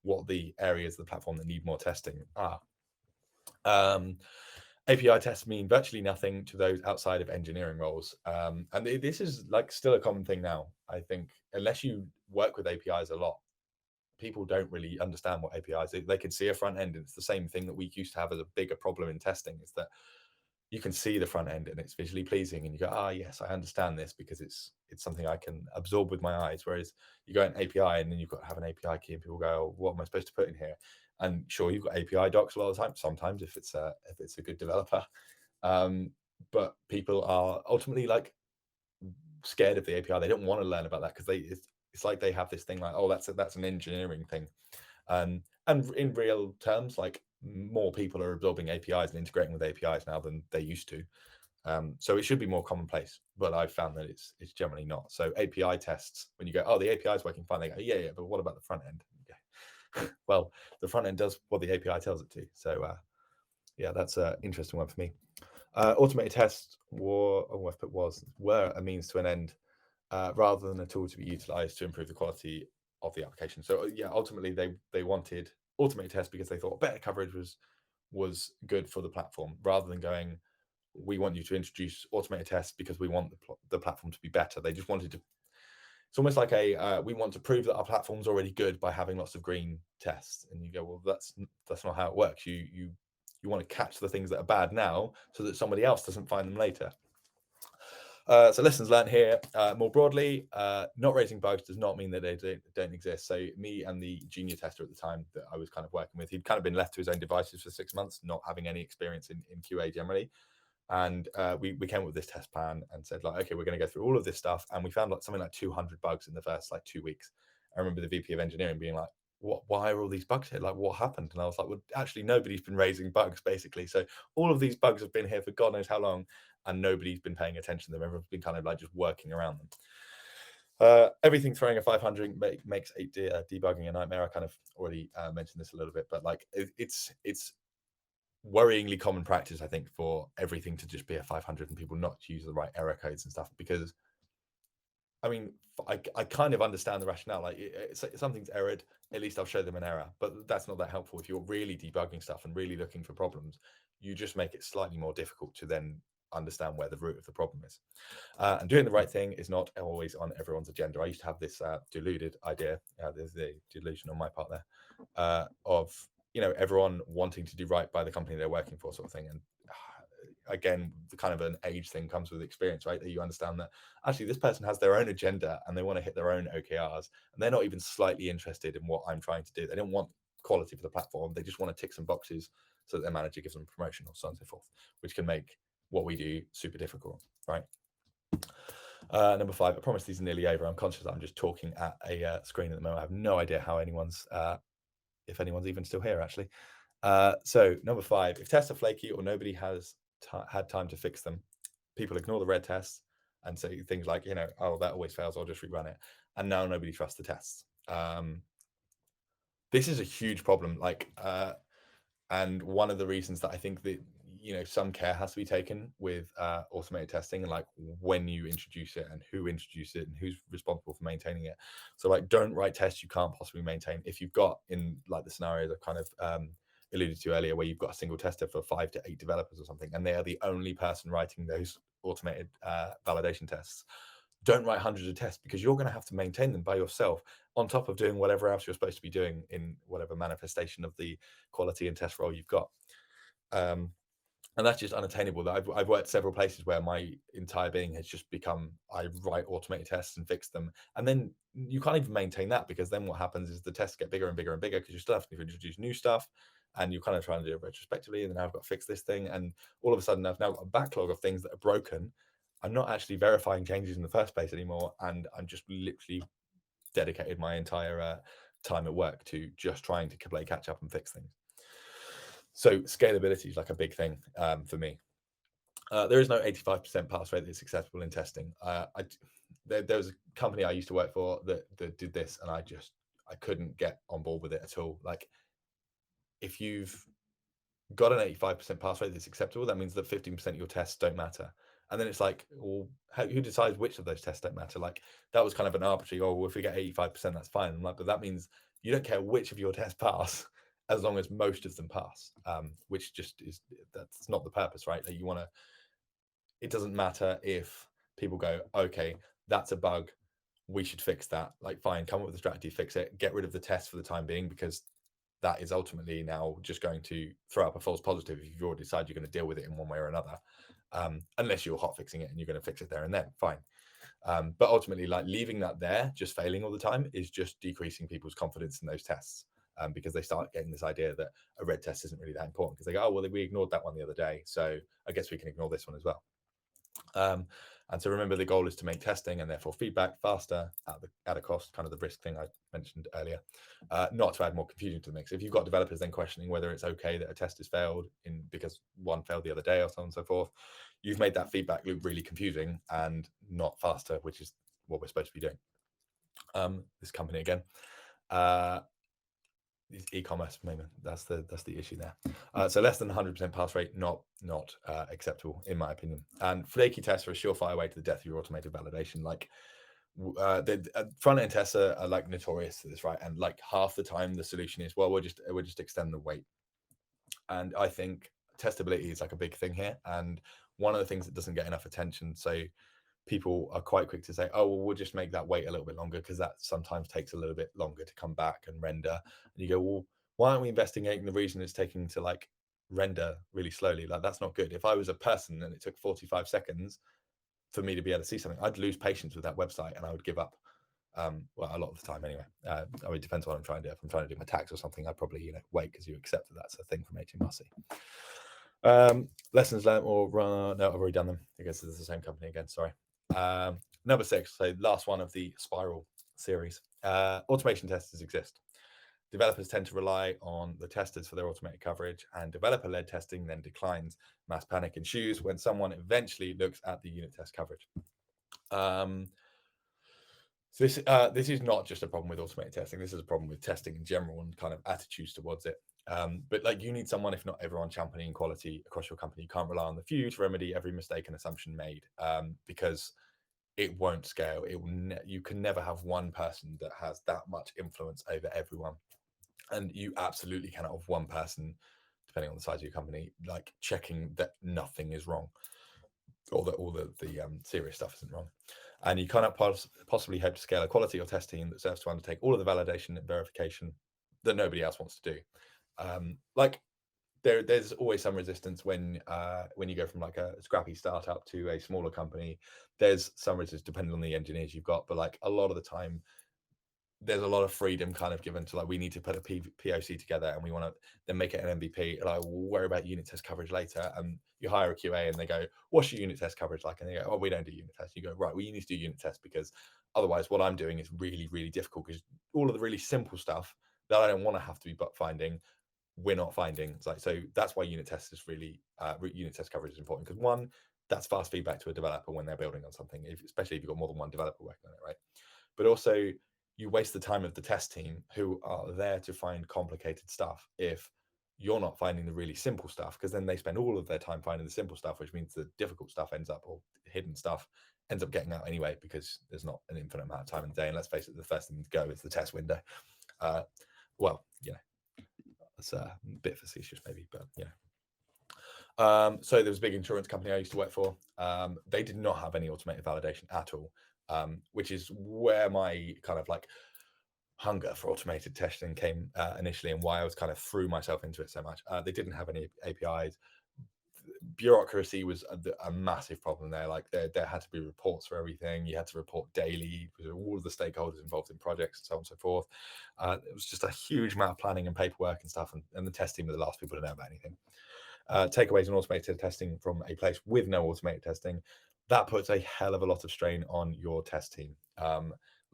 [SPEAKER 2] what the areas of the platform that need more testing are. API tests mean virtually nothing to those outside of engineering roles. And this is like still a common thing now. I think unless you work with APIs a lot, people don't really understand what APIs are. They can see a front end, and it's the same thing that we used to have as a bigger problem in testing, is that you can see the front end and it's visually pleasing and you go, yes, I understand this because it's something I can absorb with my eyes. Whereas you go an API and then you've got to have an API key and people go, what am I supposed to put in here? And sure, you've got API docs a lot of the time, sometimes if it's a good developer. But people are ultimately like scared of the API. They don't want to learn about that because it's like they have this thing like, that's an engineering thing. And in real terms, like more people are absorbing APIs and integrating with APIs now than they used to. So it should be more commonplace, but I've found that it's generally not. So API tests, when you go, the API is working fine, they go, yeah, but what about the front end? Well, the front end does what the API tells it to. So yeah, that's an interesting one for me. Automated tests were a means to an end rather than a tool to be utilized to improve the quality of the application. So yeah, ultimately they wanted automated tests because they thought better coverage was good for the platform, rather than going, we want you to introduce automated tests because we want the platform to be better. They just wanted to. It's almost like we want to prove that our platform's already good by having lots of green tests, and you go, well, that's not how it works. You You want to catch the things that are bad now so that somebody else doesn't find them later. So lessons learned here, more broadly, not raising bugs does not mean that they don't exist. So me and the junior tester at the time that I was kind of working with, he'd kind of been left to his own devices for 6 months, not having any experience in QA generally. And we came up with this test plan and said, like, okay, we're going to go through all of this stuff. And we found like something like 200 bugs in the first like 2 weeks. I remember the VP of engineering being like, why are all these bugs here? Like, what happened? And I was like, well, actually, nobody's been raising bugs, basically. So all of these bugs have been here for God knows how long, and nobody's been paying attention to them. Everyone's been kind of like just working around them. Everything throwing a 500 makes debugging a nightmare. I kind of already mentioned this a little bit, but like it's worryingly common practice, I think, for everything to just be a 500 and people not to use the right error codes and stuff. Because I mean, I kind of understand the rationale. Like, if something's errored, at least I'll show them an error. But that's not that helpful. If you're really debugging stuff and really looking for problems, you just make it slightly more difficult to then understand where the root of the problem is. And doing the right thing is not always on everyone's agenda. I used to have this deluded idea. There's the delusion on my part there, of everyone wanting to do right by the company they're working for, sort of thing. And again, the kind of an age thing comes with experience, right? That you understand that actually this person has their own agenda and they want to hit their own OKRs, and they're not even slightly interested in what I'm trying to do. They don't want quality for the platform. They just want to tick some boxes so that their manager gives them a promotion, or so on and so forth, which can make what we do super difficult, right? Number 5, I promise these are nearly over. I'm conscious that I'm just talking at a screen at the moment. I have no idea how if anyone's even still here, actually. So number 5, if tests are flaky or nobody has had time to fix them, people ignore the red tests and say things like, oh, that always fails, I'll just rerun it. And now nobody trusts the tests. This is a huge problem. And one of the reasons that I think that some care has to be taken with automated testing, and like when you introduce it and who introduced it and who's responsible for maintaining it. So like, don't write tests you can't possibly maintain. If you've got, in like the scenario that kind of alluded to earlier, where you've got a single tester for 5 to 8 developers or something, and they are the only person writing those automated validation tests, don't write hundreds of tests, because you're going to have to maintain them by yourself, on top of doing whatever else you're supposed to be doing in whatever manifestation of the quality and test role you've got. And that's just unattainable. I've worked several places where my entire being has just become, I write automated tests and fix them, and then you can't even maintain that, because then what happens is the tests get bigger and bigger and bigger, because you still have to introduce new stuff, and you're kind of trying to do it retrospectively, and then I've got to fix this thing, and all of a sudden I've now got a backlog of things that are broken. I'm not actually verifying changes in the first place anymore, and I'm just literally dedicated my entire time at work to just trying to play catch up and fix things. So scalability is like a big thing for me. There is no 85% pass rate that's acceptable in testing. There was a company I used to work for that did this, and I couldn't get on board with it at all. Like, if you've got an 85% pass rate that's acceptable, that means that 15% of your tests don't matter. And then it's like, well, who decides which of those tests don't matter? Like, that was kind of an arbitrary, oh, well, if we get 85%, that's fine. I'm like, but that means you don't care which of your tests pass, as long as most of them pass, which just that's not the purpose, right? Like, it doesn't matter if people go, okay, that's a bug, we should fix that. Like, fine, come up with a strategy, fix it, get rid of the test for the time being, because that is ultimately now just going to throw up a false positive if you've already decided you're going to deal with it in one way or another. Unless you're hot fixing it and you're going to fix it there and then, fine. But ultimately, like, leaving that there, just failing all the time, is just decreasing people's confidence in those tests, because they start getting this idea that a red test isn't really that important, because they go, oh, well, we ignored that one the other day, so I guess we can ignore this one as well. And so remember, the goal is to make testing and therefore feedback faster at a cost, kind of the risk thing I mentioned earlier, not to add more confusion to the mix. If you've got developers then questioning whether it's okay that a test has failed because one failed the other day, or so on and so forth, you've made that feedback loop really confusing and not faster, which is what we're supposed to be doing. This company again, e-commerce, maybe that's the issue there. So less than 100% pass rate, not acceptable in my opinion. And flaky tests are a surefire way to the death of your automated validation. Like, the front-end tests are like notorious for this, right? And like, half the time the solution is, well, we'll just extend the wait. And I think testability is like a big thing here, and one of the things that doesn't get enough attention. So people are quite quick to say, oh, well, we'll just make that wait a little bit longer, because that sometimes takes a little bit longer to come back and render. And you go, well, why aren't we investigating the reason it's taking to like render really slowly. Like, that's not good. If I was a person and it took 45 seconds for me to be able to see something, I'd lose patience with that website and I would give up. Well, a lot of the time anyway. I mean, it depends on what I'm trying to do. If I'm trying to do my tax or something, I'd probably, wait, because you accept that that's a thing from HMRC. Lessons learned or run. No, I've already done them. I guess it's the same company again. Sorry. Number 6. So last one of the spiral series. Automation testers exist. Developers tend to rely on the testers for their automated coverage, and developer-led testing then declines. Mass panic ensues when someone eventually looks at the unit test coverage. So this is not just a problem with automated testing. This is a problem with testing in general and kind of attitudes towards it. But like, you need someone, if not everyone, championing quality across your company. You can't rely on the few to remedy every mistake and assumption made, because it won't scale. You can never have one person that has that much influence over everyone, and you absolutely cannot have one person, depending on the size of your company, like checking that nothing is wrong, or that all the serious stuff isn't wrong. And you cannot possibly hope to scale a quality or test team that serves to undertake all of the validation and verification that nobody else wants to do. Like, there's always some resistance when you go from like a scrappy startup to a smaller company. There's some resistance depending on the engineers you've got, but like a lot of the time, there's a lot of freedom kind of given to, like, we need to put a POC together and we want to then make it an MVP, and I will worry about unit test coverage later. And you hire a QA and they go, what's your unit test coverage like? And they go, oh, we don't do unit tests. You go, right, well, you need to do unit tests, because otherwise what I'm doing is really, really difficult, because all of the really simple stuff that I don't want to have to be but finding, we're not finding. It's like, so that's why unit test is really unit test coverage is important, because one, that's fast feedback to a developer when they're building on something, especially if you've got more than one developer working on it, right? But also, you waste the time of the test team, who are there to find complicated stuff, if you're not finding the really simple stuff, because then they spend all of their time finding the simple stuff, which means the difficult stuff ends up, or hidden stuff ends up getting out anyway, because there's not an infinite amount of time in the day. And let's face it, the first thing to go is the test window. Well, that's a bit facetious maybe, but so there was a big insurance company I used to work for. They did not have any automated validation at all, which is where my kind of like hunger for automated testing came initially, and why I was kind of threw myself into it so much. They didn't have any APIs. Bureaucracy was a massive problem there. Like, there had to be reports for everything. You had to report daily with all of the stakeholders involved in projects and so on and so forth. It was just a huge amount of planning and paperwork and stuff, and the test team were the last people to know about anything. Takeaways in automated testing from a place with no automated testing, that puts a hell of a lot of strain on your test team,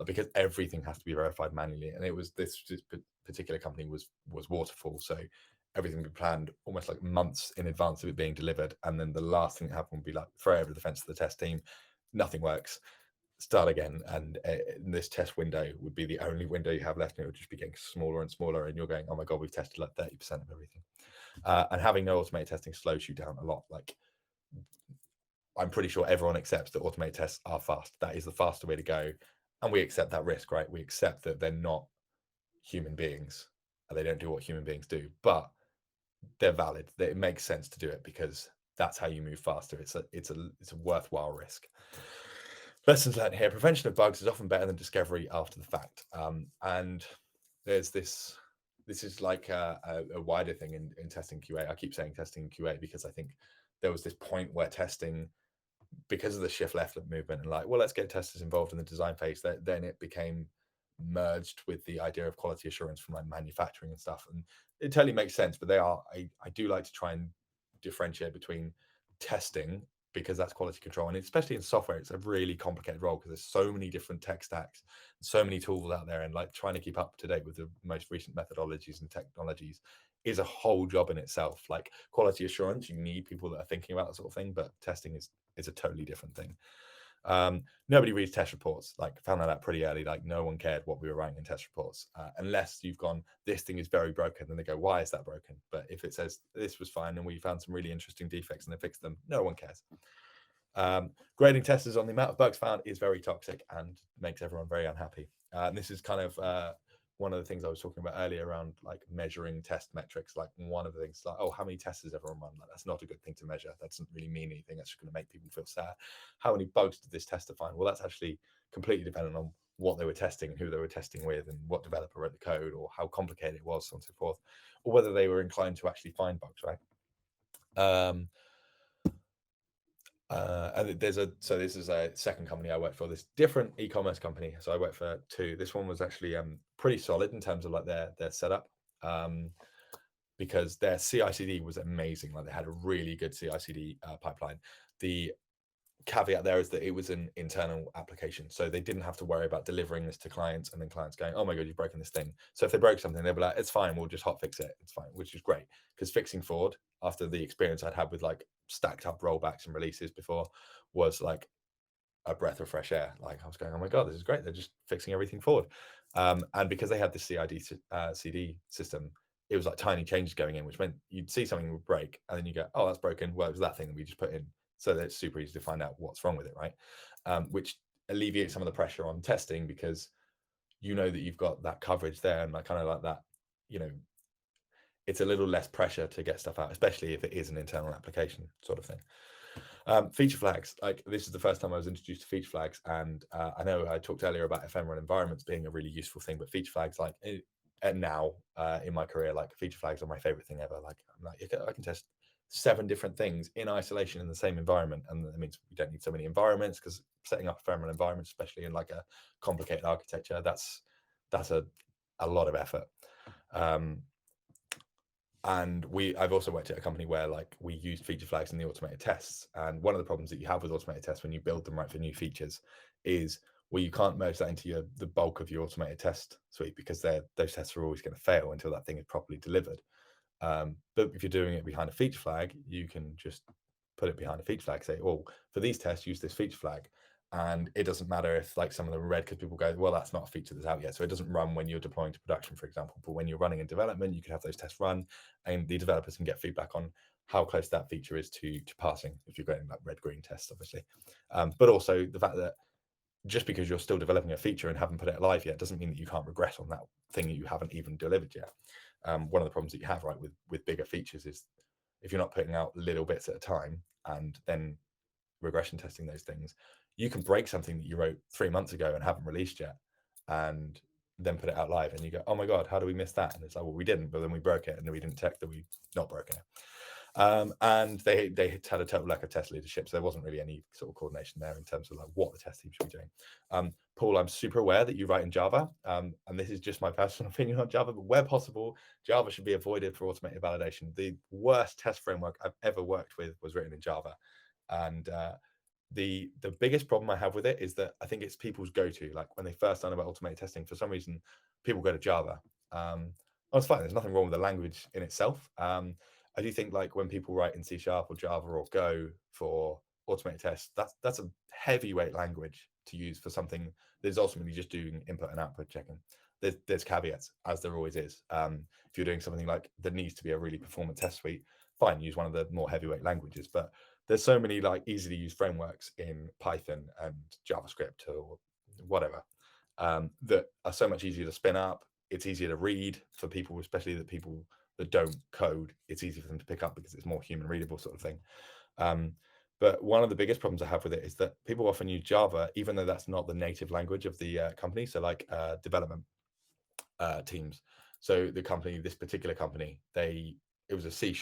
[SPEAKER 2] because everything has to be verified manually. And it was this particular company was waterfall, so everything would be planned almost like months in advance of it being delivered, and then the last thing that happened would be like, throw over the fence to the test team, nothing works, start again, and this test window would be the only window you have left, and it would just be getting smaller and smaller, and you're going, oh my god, we've tested like 30% of everything. And having no automated testing slows you down a lot. Like, I'm pretty sure everyone accepts that automated tests are fast. That is the faster way to go, and we accept that risk, right? We accept that they're not human beings and they don't do what human beings do, but they're valid. It makes sense to do it, because that's how you move faster. It's a worthwhile risk. Lessons learned here: prevention of bugs is often better than discovery after the fact. And there's this is like a wider thing in testing QA. I keep saying testing QA because I think there was this point where testing, because of the shift left movement, and like, well, let's get testers involved in the design phase, then it became merged with the idea of quality assurance from like manufacturing and stuff. And it totally makes sense, but I do like to try and differentiate between testing, because that's quality control, and especially in software, it's a really complicated role, because there's so many different tech stacks, so many tools out there, and like, trying to keep up to date with the most recent methodologies and technologies is a whole job in itself. Like, quality assurance, you need people that are thinking about that sort of thing, but testing is a totally different thing. Nobody reads test reports. Like, found that out pretty early. Like, no one cared what we were writing in test reports, unless you've gone, this thing is very broken, then they go, why is that broken? But if it says this was fine and we found some really interesting defects and they fixed them, no one cares. Grading testers on the amount of bugs found is very toxic and makes everyone very unhappy. And this is kind of one of the things I was talking about earlier around like measuring test metrics. Like, one of the things, like, oh, how many tests has everyone run? Like, that's not a good thing to measure. That doesn't really mean anything. That's just going to make people feel sad. How many bugs did this tester find? Well, that's actually completely dependent on what they were testing and who they were testing with, and what developer wrote the code, or how complicated it was, so on and so forth, or whether they were inclined to actually find bugs, right? Um, and there's so this is a second company I work for, this different e-commerce company. So I work for two. This one was actually pretty solid in terms of like their setup. Um, because their CI/CD was amazing. Like they had a really good CI/CD pipeline. The caveat there is that it was an internal application, so they didn't have to worry about delivering this to clients and then clients going, "Oh my god, you've broken this thing." So if they broke something, they'd be like, "It's fine, we'll just hotfix it. It's fine," which is great because fixing forward after the experience I'd had with like stacked up rollbacks and releases before was like a breath of fresh air. Like I was going, oh my god, this is great. They're just fixing everything forward. And because they had this CD system, it was like tiny changes going in, which meant you'd see something would break, and then you go, oh, that's broken. Well, it was that thing that we just put in, so that it's super easy to find out what's wrong with it, right? Which alleviates some of the pressure on testing because you know that you've got that coverage there, and like kind of like that, you know, it's a little less pressure to get stuff out, especially if it is an internal application sort of thing. Feature flags, like this is the first time I was introduced to feature flags, and I know I talked earlier about ephemeral environments being a really useful thing, but feature flags, like and now in my career, like feature flags are my favorite thing ever. Like I'm like, I can test 7 different things in isolation in the same environment, and that means we don't need so many environments because setting up ephemeral environments, especially in like a complicated architecture, that's a lot of effort. Um, and I've also worked at a company where like we used feature flags in the automated tests, and one of the problems that you have with automated tests when you build them right for new features is, well, you can't merge that into the bulk of your automated test suite because those tests are always going to fail until that thing is properly delivered. But if you're doing it behind a feature flag, you can just put it behind a feature flag, say, oh, for these tests, use this feature flag. And it doesn't matter if like some of them are red because people go, well, that's not a feature that's out yet. So it doesn't run when you're deploying to production, for example. But when you're running in development, you can have those tests run and the developers can get feedback on how close that feature is to passing if you're getting like red, green tests, obviously. But also the fact that just because you're still developing a feature and haven't put it live yet doesn't mean that you can't regress on that thing that you haven't even delivered yet. One of the problems that you have, right, with bigger features is if you're not putting out little bits at a time and then regression testing those things, you can break something that you wrote 3 months ago and haven't released yet, and then put it out live, and you go, "Oh my god, how do we miss that?" And it's like, "Well, we didn't, but then we broke it, and then we didn't check that we not broken it." And they had a total lack of test leadership, so there wasn't really any sort of coordination there in terms of like what the test team should be doing. Paul, I'm super aware that you write in Java, and this is just my personal opinion on Java, but where possible, Java should be avoided for automated validation. The worst test framework I've ever worked with was written in Java, and the biggest problem I have with it is that I think it's people's go-to. Like when they first learn about automated testing, for some reason, people go to Java. Oh, it's fine. There's nothing wrong with the language in itself. I do think like when people write in C# or Java or Go for automated tests, that's a heavyweight language to use for something that's ultimately just doing input and output checking. There's caveats, as there always is. If you're doing something like that needs to be a really performant test suite, fine, use one of the more heavyweight languages. But there's so many like easy to use frameworks in Python and JavaScript or whatever that are so much easier to spin up. It's easier to read for people, especially the people that don't code. It's easy for them to pick up because it's more human readable sort of thing. But one of the biggest problems I have with it is that people often use Java, even though that's not the native language of the company. So like development teams. So the company, this particular company, it was a C#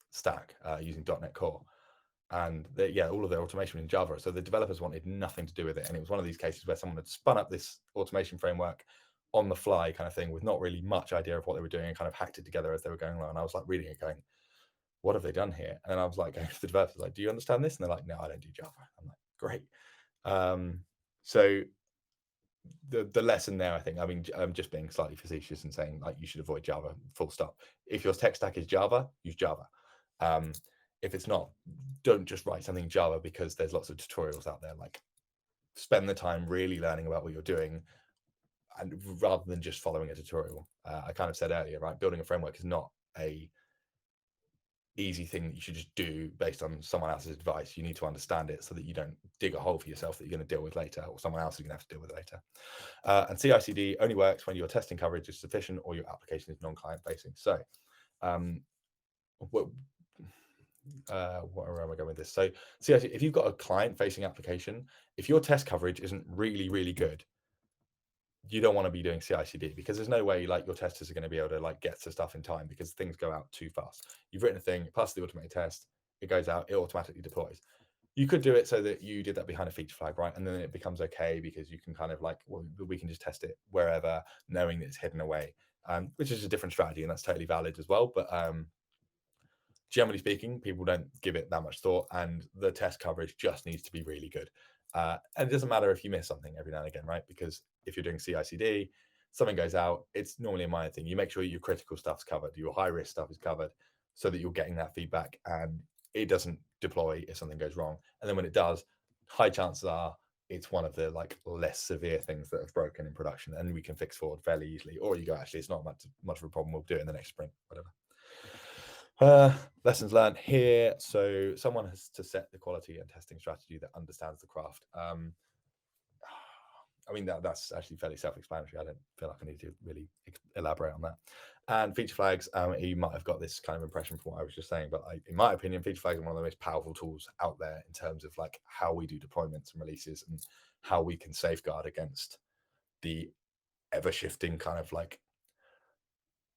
[SPEAKER 2] stack using .NET Core, and all of their automation in Java. So the developers wanted nothing to do with it, and it was one of these cases where someone had spun up this automation framework on the fly kind of thing with not really much idea of what they were doing and kind of hacked it together as they were going along. And I was like reading it, going, "What have they done here?" And I was like going to the developers, like, "Do you understand this?" And they're like, "No, I don't do Java." I'm like, "Great." So the lesson there, I think, I mean, I'm just being slightly facetious and saying like you should avoid Java, full stop. If your tech stack is Java, use Java. Um, if it's not, don't just write something in Java because there's lots of tutorials out there. Like, spend the time really learning about what you're doing, and rather than just following a tutorial. I kind of said earlier, right? Building a framework is not a easy thing that you should just do based on someone else's advice. You need to understand it so that you don't dig a hole for yourself that you're going to deal with later, or someone else is going to have to deal with later. And CI/CD only works when your testing coverage is sufficient or your application is non-client facing. So, where am I going with this? So, CI/CD, if you've got a client-facing application, if your test coverage isn't really, really good, you don't want to be doing CI/CD because there's no way like your testers are going to be able to like get to stuff in time because things go out too fast. You've written a thing, it passes the automated test, it goes out, it automatically deploys. You could do it so that you did that behind a feature flag, right? And then it becomes okay because you can kind of like, well, we can just test it wherever, knowing that it's hidden away, which is a different strategy, and that's totally valid as well. But generally speaking, people don't give it that much thought, and the test coverage just needs to be really good. And it doesn't matter if you miss something every now and again, right? Because if you're doing CI/CD, something goes out, it's normally a minor thing. You make sure your critical stuff's covered, your high risk stuff is covered, so that you're getting that feedback and it doesn't deploy if something goes wrong. And then when it does, high chances are it's one of the like less severe things that have broken in production, and we can fix forward fairly easily. Or you go, actually, it's not much of a problem. We'll do it in the next sprint, whatever. Lessons learned here. So someone has to set the quality and testing strategy that understands the craft. I mean, that's actually fairly self-explanatory. I don't feel like I need to really elaborate on that. And feature flags, you might have got this kind of impression from what I was just saying, but in my opinion, feature flags are one of the most powerful tools out there in terms of like how we do deployments and releases and how we can safeguard against the ever-shifting kind of like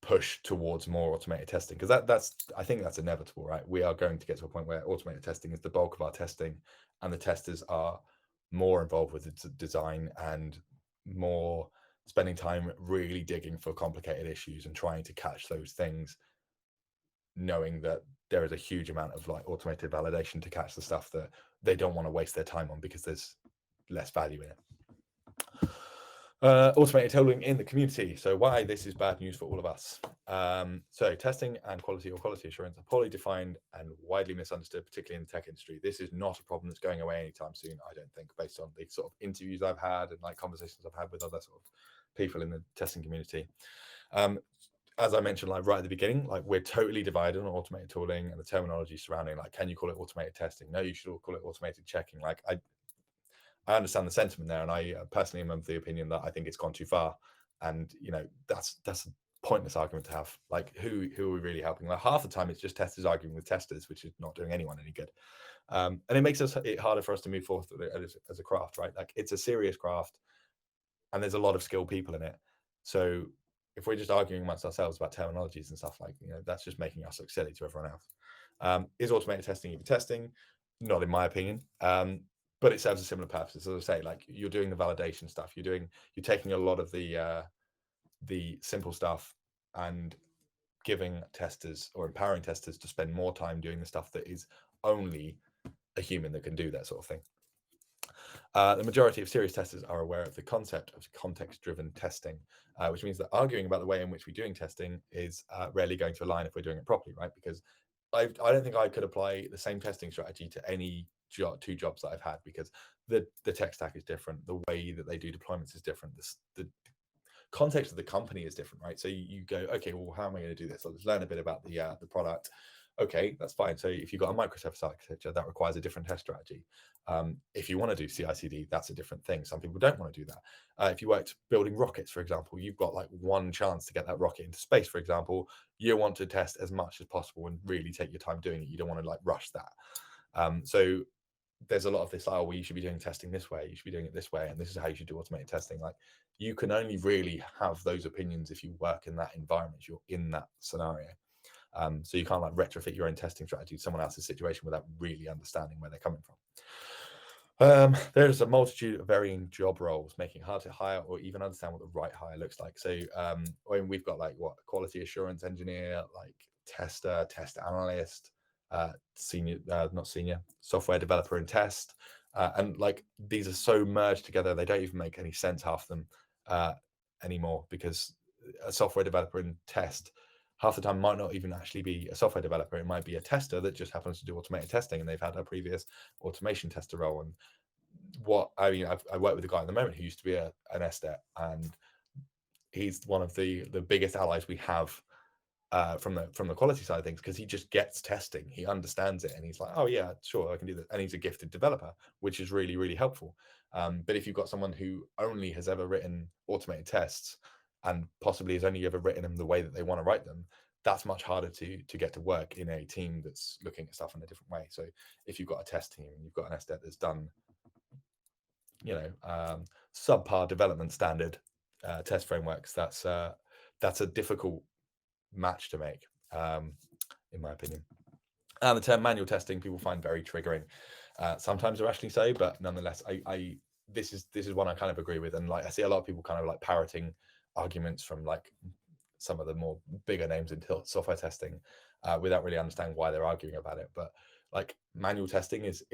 [SPEAKER 2] push towards more automated testing, because that's I think that's inevitable, right? We are going to get to a point where automated testing is the bulk of our testing, and the testers are more involved with the design and more spending time really digging for complicated issues and trying to catch those things, knowing that there is a huge amount of like automated validation to catch the stuff that they don't want to waste their time on because there's less value in it. Automated tooling in the community. So why this is bad news for all of us. So testing and quality or quality assurance are poorly defined and widely misunderstood, particularly in the tech industry. This is not a problem that's going away anytime soon, I don't think, based on the sort of interviews I've had and like conversations I've had with other sort of people in the testing community. As I mentioned, like right at the beginning, like we're totally divided on automated tooling and the terminology surrounding like, can you call it automated testing? No, you should all call it automated checking. Like I understand the sentiment there, and I personally am of the opinion that I think it's gone too far, and that's a pointless argument to have. Like, who are we really helping? Like half the time, it's just testers arguing with testers, which is not doing anyone any good, and it makes it harder for us to move forward as a craft, right? Like it's a serious craft, and there's a lot of skilled people in it. So if we're just arguing amongst ourselves about terminologies and stuff, like that's just making us look silly to everyone else. Is automated testing even testing? Not in my opinion. But it serves a similar purpose. As I say, like you're doing the validation stuff. You're taking a lot of the simple stuff and giving testers or empowering testers to spend more time doing the stuff that is only a human that can do that sort of thing. The majority of serious testers are aware of the concept of context-driven testing, which means that arguing about the way in which we're doing testing is rarely going to align if we're doing it properly, right? Because I don't think I could apply the same testing strategy to any two jobs that I've had, because the tech stack is different, the way that they do deployments is different, the context of the company is different, right? So you go, okay, well, how am I going to do this? Let's learn a bit about the product. Okay, that's fine. So if you've got a microservice architecture, that requires a different test strategy. If you want to do CI/CD, that's a different thing. Some people don't want to do that. If you worked building rockets, for example, you've got like one chance to get that rocket into space, for example. You want to test as much as possible and really take your time doing it. You don't want to like rush that. So there's a lot of this, oh, well, you should be doing testing this way, you should be doing it this way, and this is how you should do automated testing. Like you can only really have those opinions if you work in that environment, you're in that scenario. So you can't like retrofit your own testing strategy to someone else's situation without really understanding where they're coming from. There's a multitude of varying job roles, making it hard to hire or even understand what the right hire looks like. So when we've got like what quality assurance engineer, like tester, test analyst, senior, not senior, software developer and test, and like these are so merged together they don't even make any sense, half of them, anymore, because a software developer and test half the time might not even actually be a software developer. It might be a tester that just happens to do automated testing, and they've had a previous automation tester role. And what I mean, I work with a guy at the moment who used to be an SDET, and he's one of the biggest allies we have from the quality side of things, because he just gets testing, he understands it, and he's like, oh yeah, sure, I can do that. And he's a gifted developer, which is really, really helpful. But if you've got someone who only has ever written automated tests and possibly has only ever written them the way that they want to write them, that's much harder to get to work in a team that's looking at stuff in a different way. So if you've got a test team and you've got an SDET that's done subpar development standard, test frameworks, that's a difficult match to make, in my opinion. And the term manual testing people find very triggering. Sometimes irrationally so, but nonetheless, this is one I kind of agree with. And like I see a lot of people kind of like parroting arguments from like some of the more bigger names in software testing, without really understanding why they're arguing about it. But like manual testing is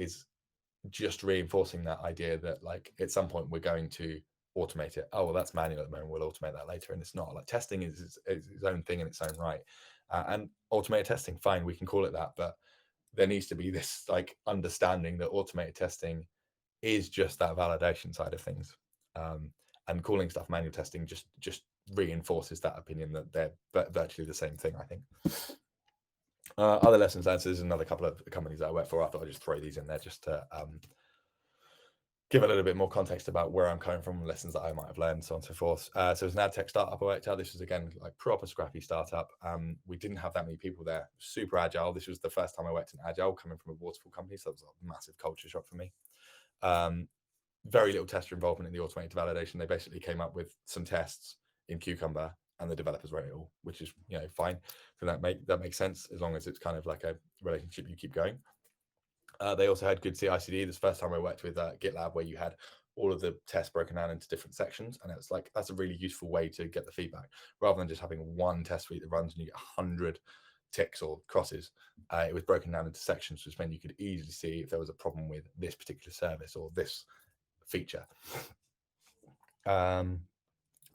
[SPEAKER 2] just reinforcing that idea that like at some point we're going to automate it. Oh well, that's manual at the moment, we'll automate that later. And it's not. Like testing is its own thing in its own right. And automated testing, fine, we can call it that, but there needs to be this like understanding that automated testing is just that validation side of things. And calling stuff manual testing just reinforces that opinion that they're virtually the same thing, I think. Other lessons learned, so there's another couple of companies that I work for. I thought I'd just throw these in there just to give a little bit more context about where I'm coming from, lessons that I might have learned, so on and so forth. So it was an ad tech startup I worked at. This was, again, like proper scrappy startup. We didn't have that many people there, super agile. This was the first time I worked in agile, coming from a waterfall company, so that was a massive culture shock for me. Very little tester involvement in the automated validation. They basically came up with some tests in Cucumber and the developers wrote it all, which is, you know, fine. So that makes sense as long as it's kind of like a relationship you keep going. They also had good CI/CD. This first time I worked with GitLab, where you had all of the tests broken down into different sections, and it's like that's a really useful way to get the feedback rather than just having one test suite that runs and you get 100 ticks or crosses. It was broken down into sections, which meant you could easily see if there was a problem with this particular service or this feature.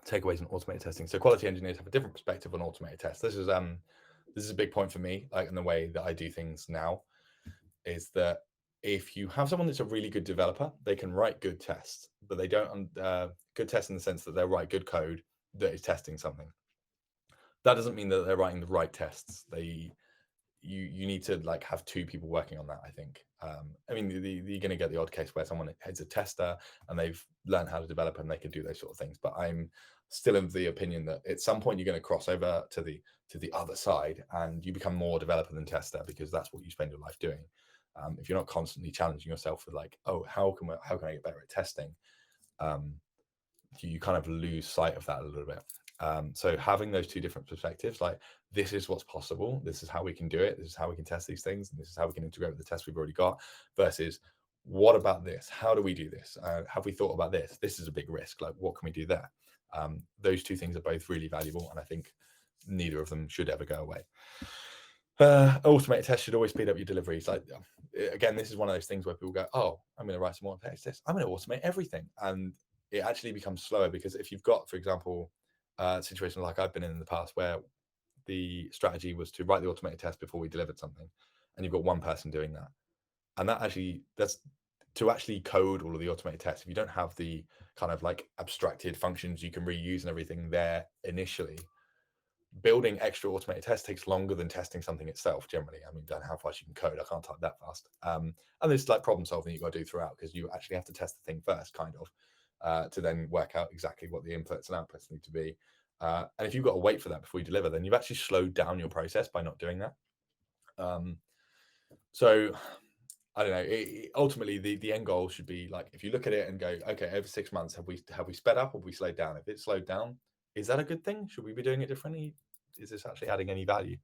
[SPEAKER 2] Takeaways in automated testing. So quality engineers have a different perspective on automated tests. This is a big point for me, like in the way that I do things now, is that if you have someone that's a really good developer, they can write good tests, but they don't good tests in the sense that they'll write good code that is testing something. That doesn't mean that they're writing the right tests. You need to like have two people working on that, I think. I mean, you're going to get the odd case where someone is a tester and they've learned how to develop and they can do those sort of things. But I'm still of the opinion that at some point you're going to cross over to the other side and you become more developer than tester, because that's what you spend your life doing. If you're not constantly challenging yourself with like, oh, how can I get better at testing? You kind of lose sight of that a little bit. So having those two different perspectives, like this is what's possible, this is how we can do it, this is how we can test these things, and this is how we can integrate with the tests we've already got, versus what about this? How do we do this? Have we thought about this? This is a big risk. Like, what can we do there? Those two things are both really valuable, and I think neither of them should ever go away. Automated tests should always speed up your deliveries. Like, again, this is one of those things where people go, oh, I'm going to write some automated tests, I'm going to automate everything. And it actually becomes slower, because if you've got, for example, a situation like I've been in the past where the strategy was to write the automated test before we delivered something, and you've got one person doing that, and that's to actually code all of the automated tests. If you don't have the kind of like abstracted functions you can reuse and everything there initially, building extra automated tests takes longer than testing something itself generally. I mean, don't know how fast you can code, I can't type that fast. And there's like problem solving you've got to do throughout, because you actually have to test the thing first, kind of, to then work out exactly what the inputs and outputs need to be. And if you've got to wait for that before you deliver, then you've actually slowed down your process by not doing that. So I don't know. Ultimately, the end goal should be like, if you look at it and go, okay, over 6 months, have we sped up or have we slowed down? If it's slowed down, is that a good thing? Should we be doing it differently? Is this actually adding any value?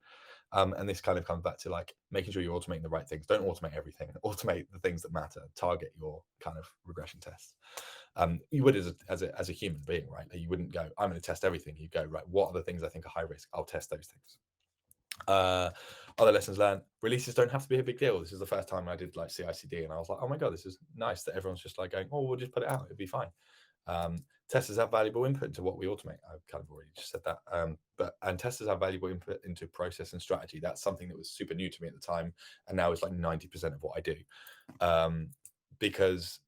[SPEAKER 2] And this kind of comes back to like making sure you're automating the right things. Don't automate everything. Automate the things that matter. Target your kind of regression tests. You would as a human being, right? You wouldn't go, I'm going to test everything. You go, right, what are the things I think are high risk? I'll test those things. Other lessons learned: releases don't have to be a big deal. This is the first time I did like CI/CD, and I was like, oh my god, this is nice that everyone's just like going, oh, we'll just put it out, it'll be fine. Testers have valuable input into what we automate. I've kind of already just said that. And testers have valuable input into process and strategy. That's something that was super new to me at the time, and now it's like 90% of what I do, because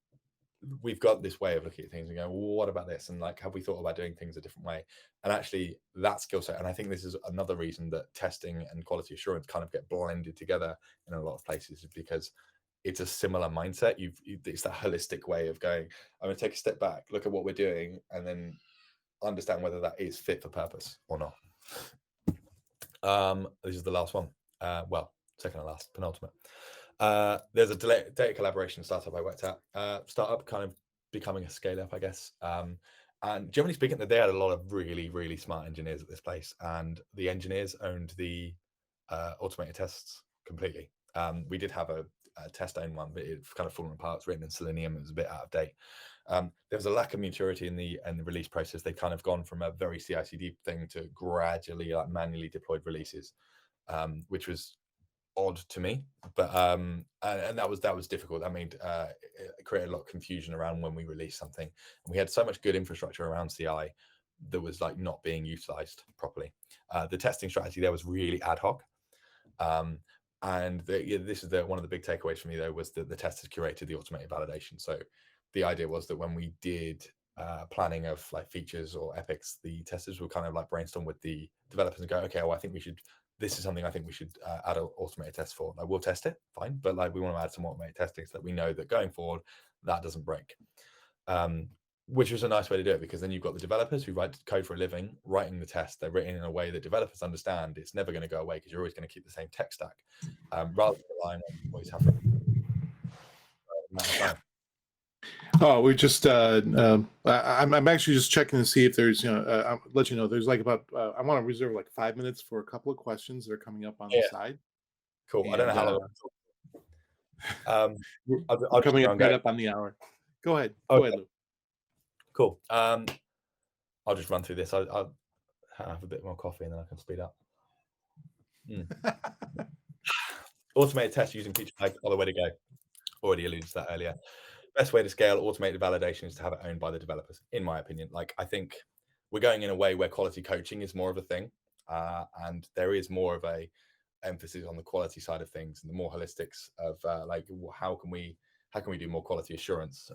[SPEAKER 2] we've got this way of looking at things and going, well, what about this? And like, have we thought about doing things a different way? And actually that skill set, and I think this is another reason that testing and quality assurance kind of get blended together in a lot of places, is because it's a similar mindset. It's that holistic way of going, I'm going to take a step back, look at what we're doing, and then understand whether that is fit for purpose or not. This is the last one. Well, second to last, penultimate. There's a data collaboration startup I worked at. Startup kind of becoming a scale up, I guess. And generally speaking, they had a lot of really, really smart engineers at this place, and the engineers owned the automated tests completely. We did have a test owned one, but it's kind of fallen apart. It's written in Selenium. It was a bit out of date. There was a lack of maturity in the release process. They've kind of gone from a very CI/CD thing to gradually like manually deployed releases, which was odd to me, but and that was difficult. That made it created a lot of confusion around when we released something, and we had so much good infrastructure around CI that was like not being utilized properly. The testing strategy there was really ad hoc, um, and this is one of the big takeaways for me though, was that the testers curated the automated validation. So the idea was that when we did planning of like features or epics, the testers would kind of like brainstorm with the developers and go, okay, well, I think we should, this is something I think we should add an automated test for. Like, we'll test it, fine, but like we want to add some automated testing so that we know that going forward that doesn't break. Which was a nice way to do it, because then you've got the developers who write code for a living writing the test. They're written in a way that developers understand. It's never going to go away because you're always going to keep the same tech stack, rather than relying on always have for a amount of time.
[SPEAKER 1] Oh, we just I'm actually just checking to see if there's, I'll let you know, there's like about I want to reserve like 5 minutes for a couple of questions that are coming up on the side.
[SPEAKER 2] Cool. I don't know how long.
[SPEAKER 1] We're
[SPEAKER 2] I'll just
[SPEAKER 1] coming
[SPEAKER 2] go
[SPEAKER 1] up
[SPEAKER 2] and
[SPEAKER 1] right
[SPEAKER 2] go.
[SPEAKER 1] up on the hour. Go ahead.
[SPEAKER 2] Okay.
[SPEAKER 1] Go ahead, Lou.
[SPEAKER 2] Cool. I'll just run through this. I'll have a bit more coffee and then I can speed up. Automated tests using feature flags are the way to go. Already alluded to that earlier. Best way to scale automated validation is to have it owned by the developers, in my opinion. Like, I think we're going in a way where quality coaching is more of a thing, and there is more of a emphasis on the quality side of things and the more holistics of like how can we do more quality assurance,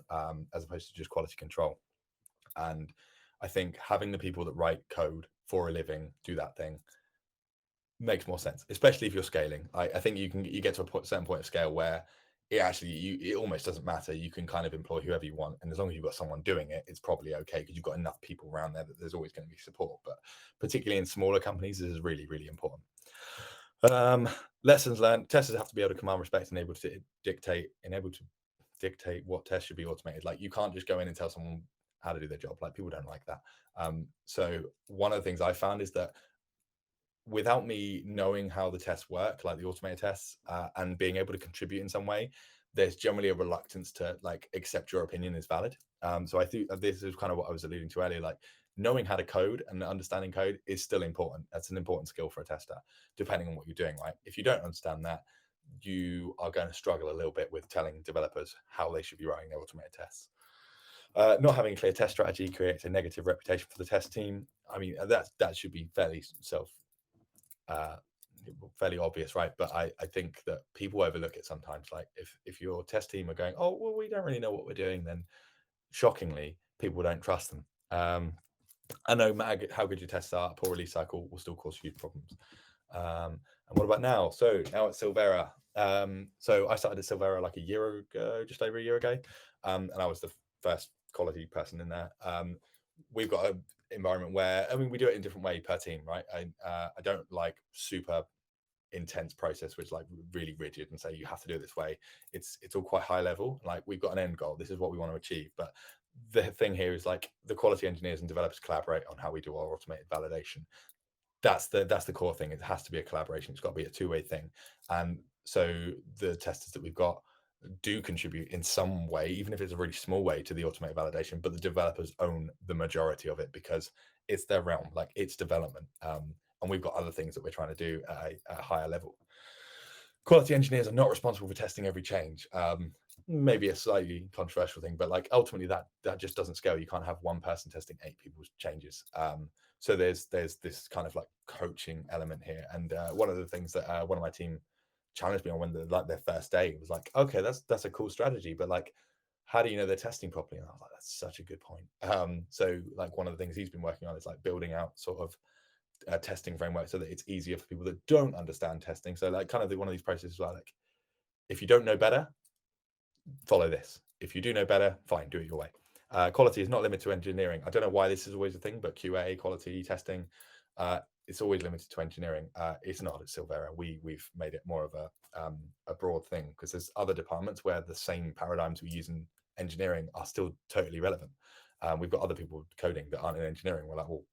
[SPEAKER 2] as opposed to just quality control. And I think having the people that write code for a living do that thing makes more sense, especially if you're scaling. I think you get to a certain point of scale where it almost doesn't matter. You can kind of employ whoever you want, and as long as you've got someone doing it, it's probably okay because you've got enough people around there that there's always going to be support. But particularly in smaller companies, this is really, really important. Lessons learned: testers have to be able to command respect and able to dictate what tests should be automated. Like, you can't just go in and tell someone how to do their job. Like, people don't like that. So one of the things I found is that without me knowing how the tests work, like the automated tests, and being able to contribute in some way, there's generally a reluctance to like accept your opinion is valid. So I think this is kind of what I was alluding to earlier. Like, knowing how to code and understanding code is still important. That's an important skill for a tester, depending on what you're doing. Right? If you don't understand that, you are going to struggle a little bit with telling developers how they should be writing their automated tests. Not having a clear test strategy creates a negative reputation for the test team. I mean, that should be fairly obvious, right? But I think that people overlook it sometimes. Like, if your test team are going, oh well, we don't really know what we're doing, then shockingly people don't trust them. I know how good your tests are, a poor release cycle will still cause huge problems. And what about now? So now at Sylvera. So I started at Sylvera like a year ago, just over a year ago, and I was the first quality person in there. We've got an environment where, I mean, we do it in a different way per team, right? I don't like super intense process which is like really rigid and say you have to do it this way. It's all quite high level. Like, we've got an end goal, this is what we want to achieve, but the thing here is like the quality engineers and developers collaborate on how we do our automated validation. That's the core thing. It has to be a collaboration. It's got to be a two-way thing. And so the testers that we've got do contribute in some way, even if it's a really small way, to the automated validation, but the developers own the majority of it because it's their realm, like it's development. And we've got other things that we're trying to do at a higher level. Quality engineers are not responsible for testing every change. Maybe a slightly controversial thing, but like ultimately that just doesn't scale. You can't have one person testing 8 people's changes. So there's this kind of like coaching element here. And one of the things that one of my team challenged me on when their first day was like, okay, that's a cool strategy, but like, how do you know they're testing properly? And I was like, that's such a good point. So like one of the things he's been working on is like building out sort of testing framework so that it's easier for people that don't understand testing. So like kind of one of these processes where like, if you don't know better, follow this. If you do know better, fine, do it your way. Quality is not limited to engineering. I don't know why this is always a thing, but QA, quality testing, it's always limited to engineering. It's not at Sylvera. We've made it more of a broad thing because there's other departments where the same paradigms we use in engineering are still totally relevant. We've got other people coding that aren't in engineering. We're like, well,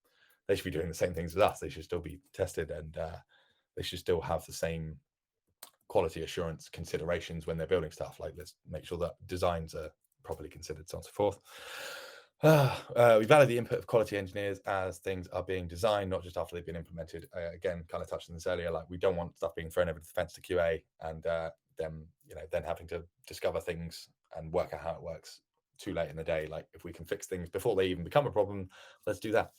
[SPEAKER 2] they should be doing the same things as us. They should still be tested, and they should still have the same quality assurance considerations when they're building stuff. Like, let's make sure that designs are properly considered, so on and so forth. We value the input of quality engineers as things are being designed, not just after they've been implemented. Again, kind of touched on this earlier. Like, we don't want stuff being thrown over the fence to QA and them, then having to discover things and work out how it works too late in the day. Like, if we can fix things before they even become a problem, let's do that.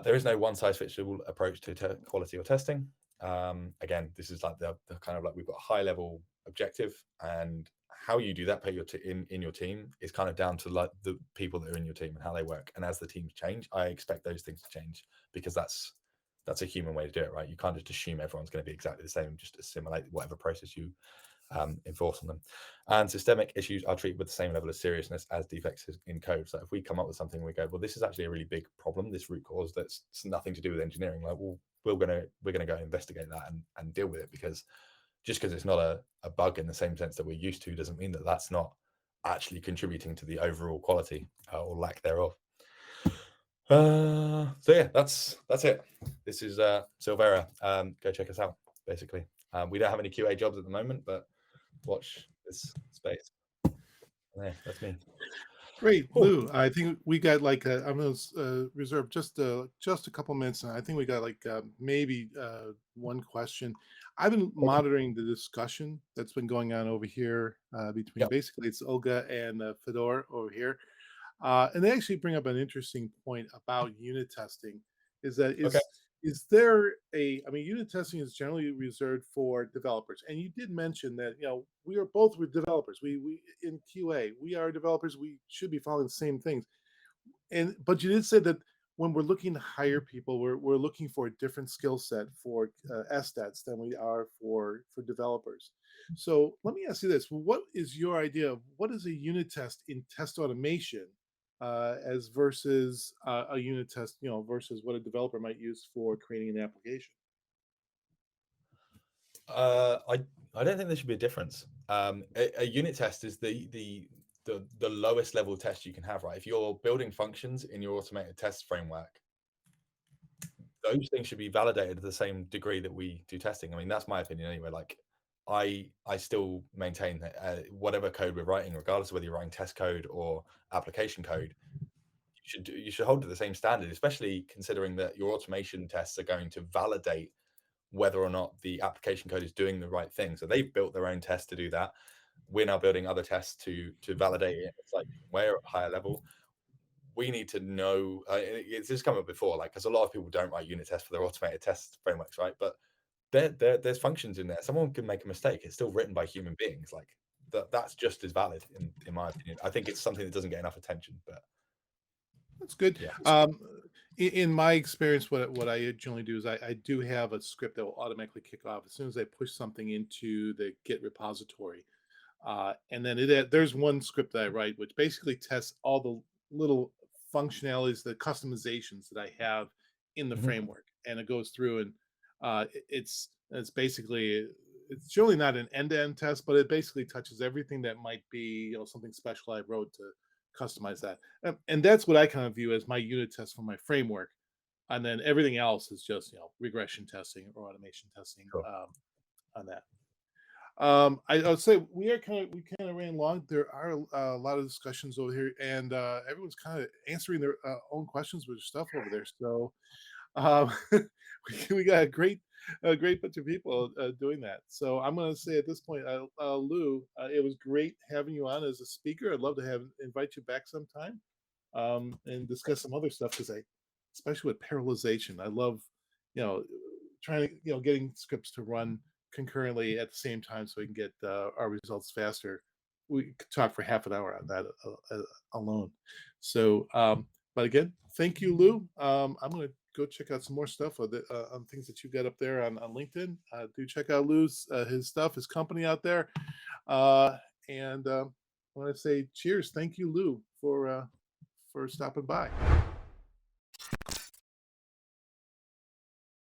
[SPEAKER 2] There is no one size fits all approach to quality or testing. Again, this is like the kind of like, we've got a high level objective, and how you do that per your in your team is kind of down to like the people that are in your team and how they work. And as the teams change, I expect those things to change, because that's a human way to do it, right? You can't just assume everyone's going to be exactly the same and just assimilate whatever process you enforce on them. And systemic issues are treated with the same level of seriousness as defects in code. So if we come up with something, we go, well, this is actually a really big problem, this root cause that's nothing to do with engineering. Like, well, we're gonna go investigate that and deal with it, because just because it's not a bug in the same sense that we're used to doesn't mean that that's not actually contributing to the overall quality or lack thereof. So yeah, that's it. This is Sylvera. Go check us out. Basically, we don't have any QA jobs at the moment, but watch this space. Yeah, that's me.
[SPEAKER 1] Great,
[SPEAKER 2] Oh,
[SPEAKER 1] Lou. I think we got like I'm going to reserve just a couple minutes, and I think we got like maybe one question. I've been
[SPEAKER 2] okay.
[SPEAKER 1] monitoring the discussion that's been going on over here between
[SPEAKER 2] Yep.
[SPEAKER 1] basically it's Olga and Fedor over here, and they actually bring up an interesting point about unit testing. Is that
[SPEAKER 2] Okay.
[SPEAKER 1] is there a? I mean, unit testing is generally reserved for developers, and you did mention that we are both with developers. We in QA we are developers. We should be following the same things. And but you did say that when we're looking to hire people, we're looking for a different skill set for SDATs than we are for developers. So let me ask you this: what is your idea of what is a unit test in test automation, as versus a unit test, versus what a developer might use for creating an application?
[SPEAKER 2] I don't think there should be a difference. A unit test is the lowest level test you can have, right? If you're building functions in your automated test framework, those things should be validated to the same degree that we do testing. I mean, that's my opinion anyway. Like, I still maintain that whatever code we're writing, regardless of whether you're writing test code or application code, you should hold to the same standard, especially considering that your automation tests are going to validate whether or not the application code is doing the right thing. So they've built their own tests to do that. We're now building other tests to validate it. It's like, we're at a higher level. We need to know. It's just come up before, like, because a lot of people don't write unit tests for their automated test frameworks, right? But there's functions in there. Someone can make a mistake. It's still written by human beings. Like, that's just as valid in my opinion. I think it's something that doesn't get enough attention, but
[SPEAKER 1] That's good.
[SPEAKER 2] yeah.
[SPEAKER 1] In my experience, what I generally do is I do have a script that will automatically kick off as soon as I push something into the Git repository. And then there's one script that I write, which basically tests all the little functionalities, the customizations that I have in the
[SPEAKER 2] Mhm.
[SPEAKER 1] framework, and it goes through and it's basically it's generally not an end-to-end test, but it basically touches everything that might be something special I wrote to customize that, and that's what I kind of view as my unit test for my framework, and then everything else is just regression testing or automation testing
[SPEAKER 2] Cool.
[SPEAKER 1] on that. I would say we kind of ran long. There are a lot of discussions over here, and everyone's kind of answering their own questions with stuff over there. So um, we got a great bunch of people doing that. So I'm going to say at this point, Lou, it was great having you on as a speaker. I'd love to have invite you back sometime and discuss some other stuff because especially with parallelization, I love you know trying to getting scripts to run concurrently at the same time so we can get our results faster. We could talk for half an hour on that alone. So, but again, thank you, Lou. I'm going to go check out some more stuff on things that you got up there on LinkedIn. Do check out Lou's his stuff, his company out there. And I want to say cheers. Thank you, Lou, for stopping by.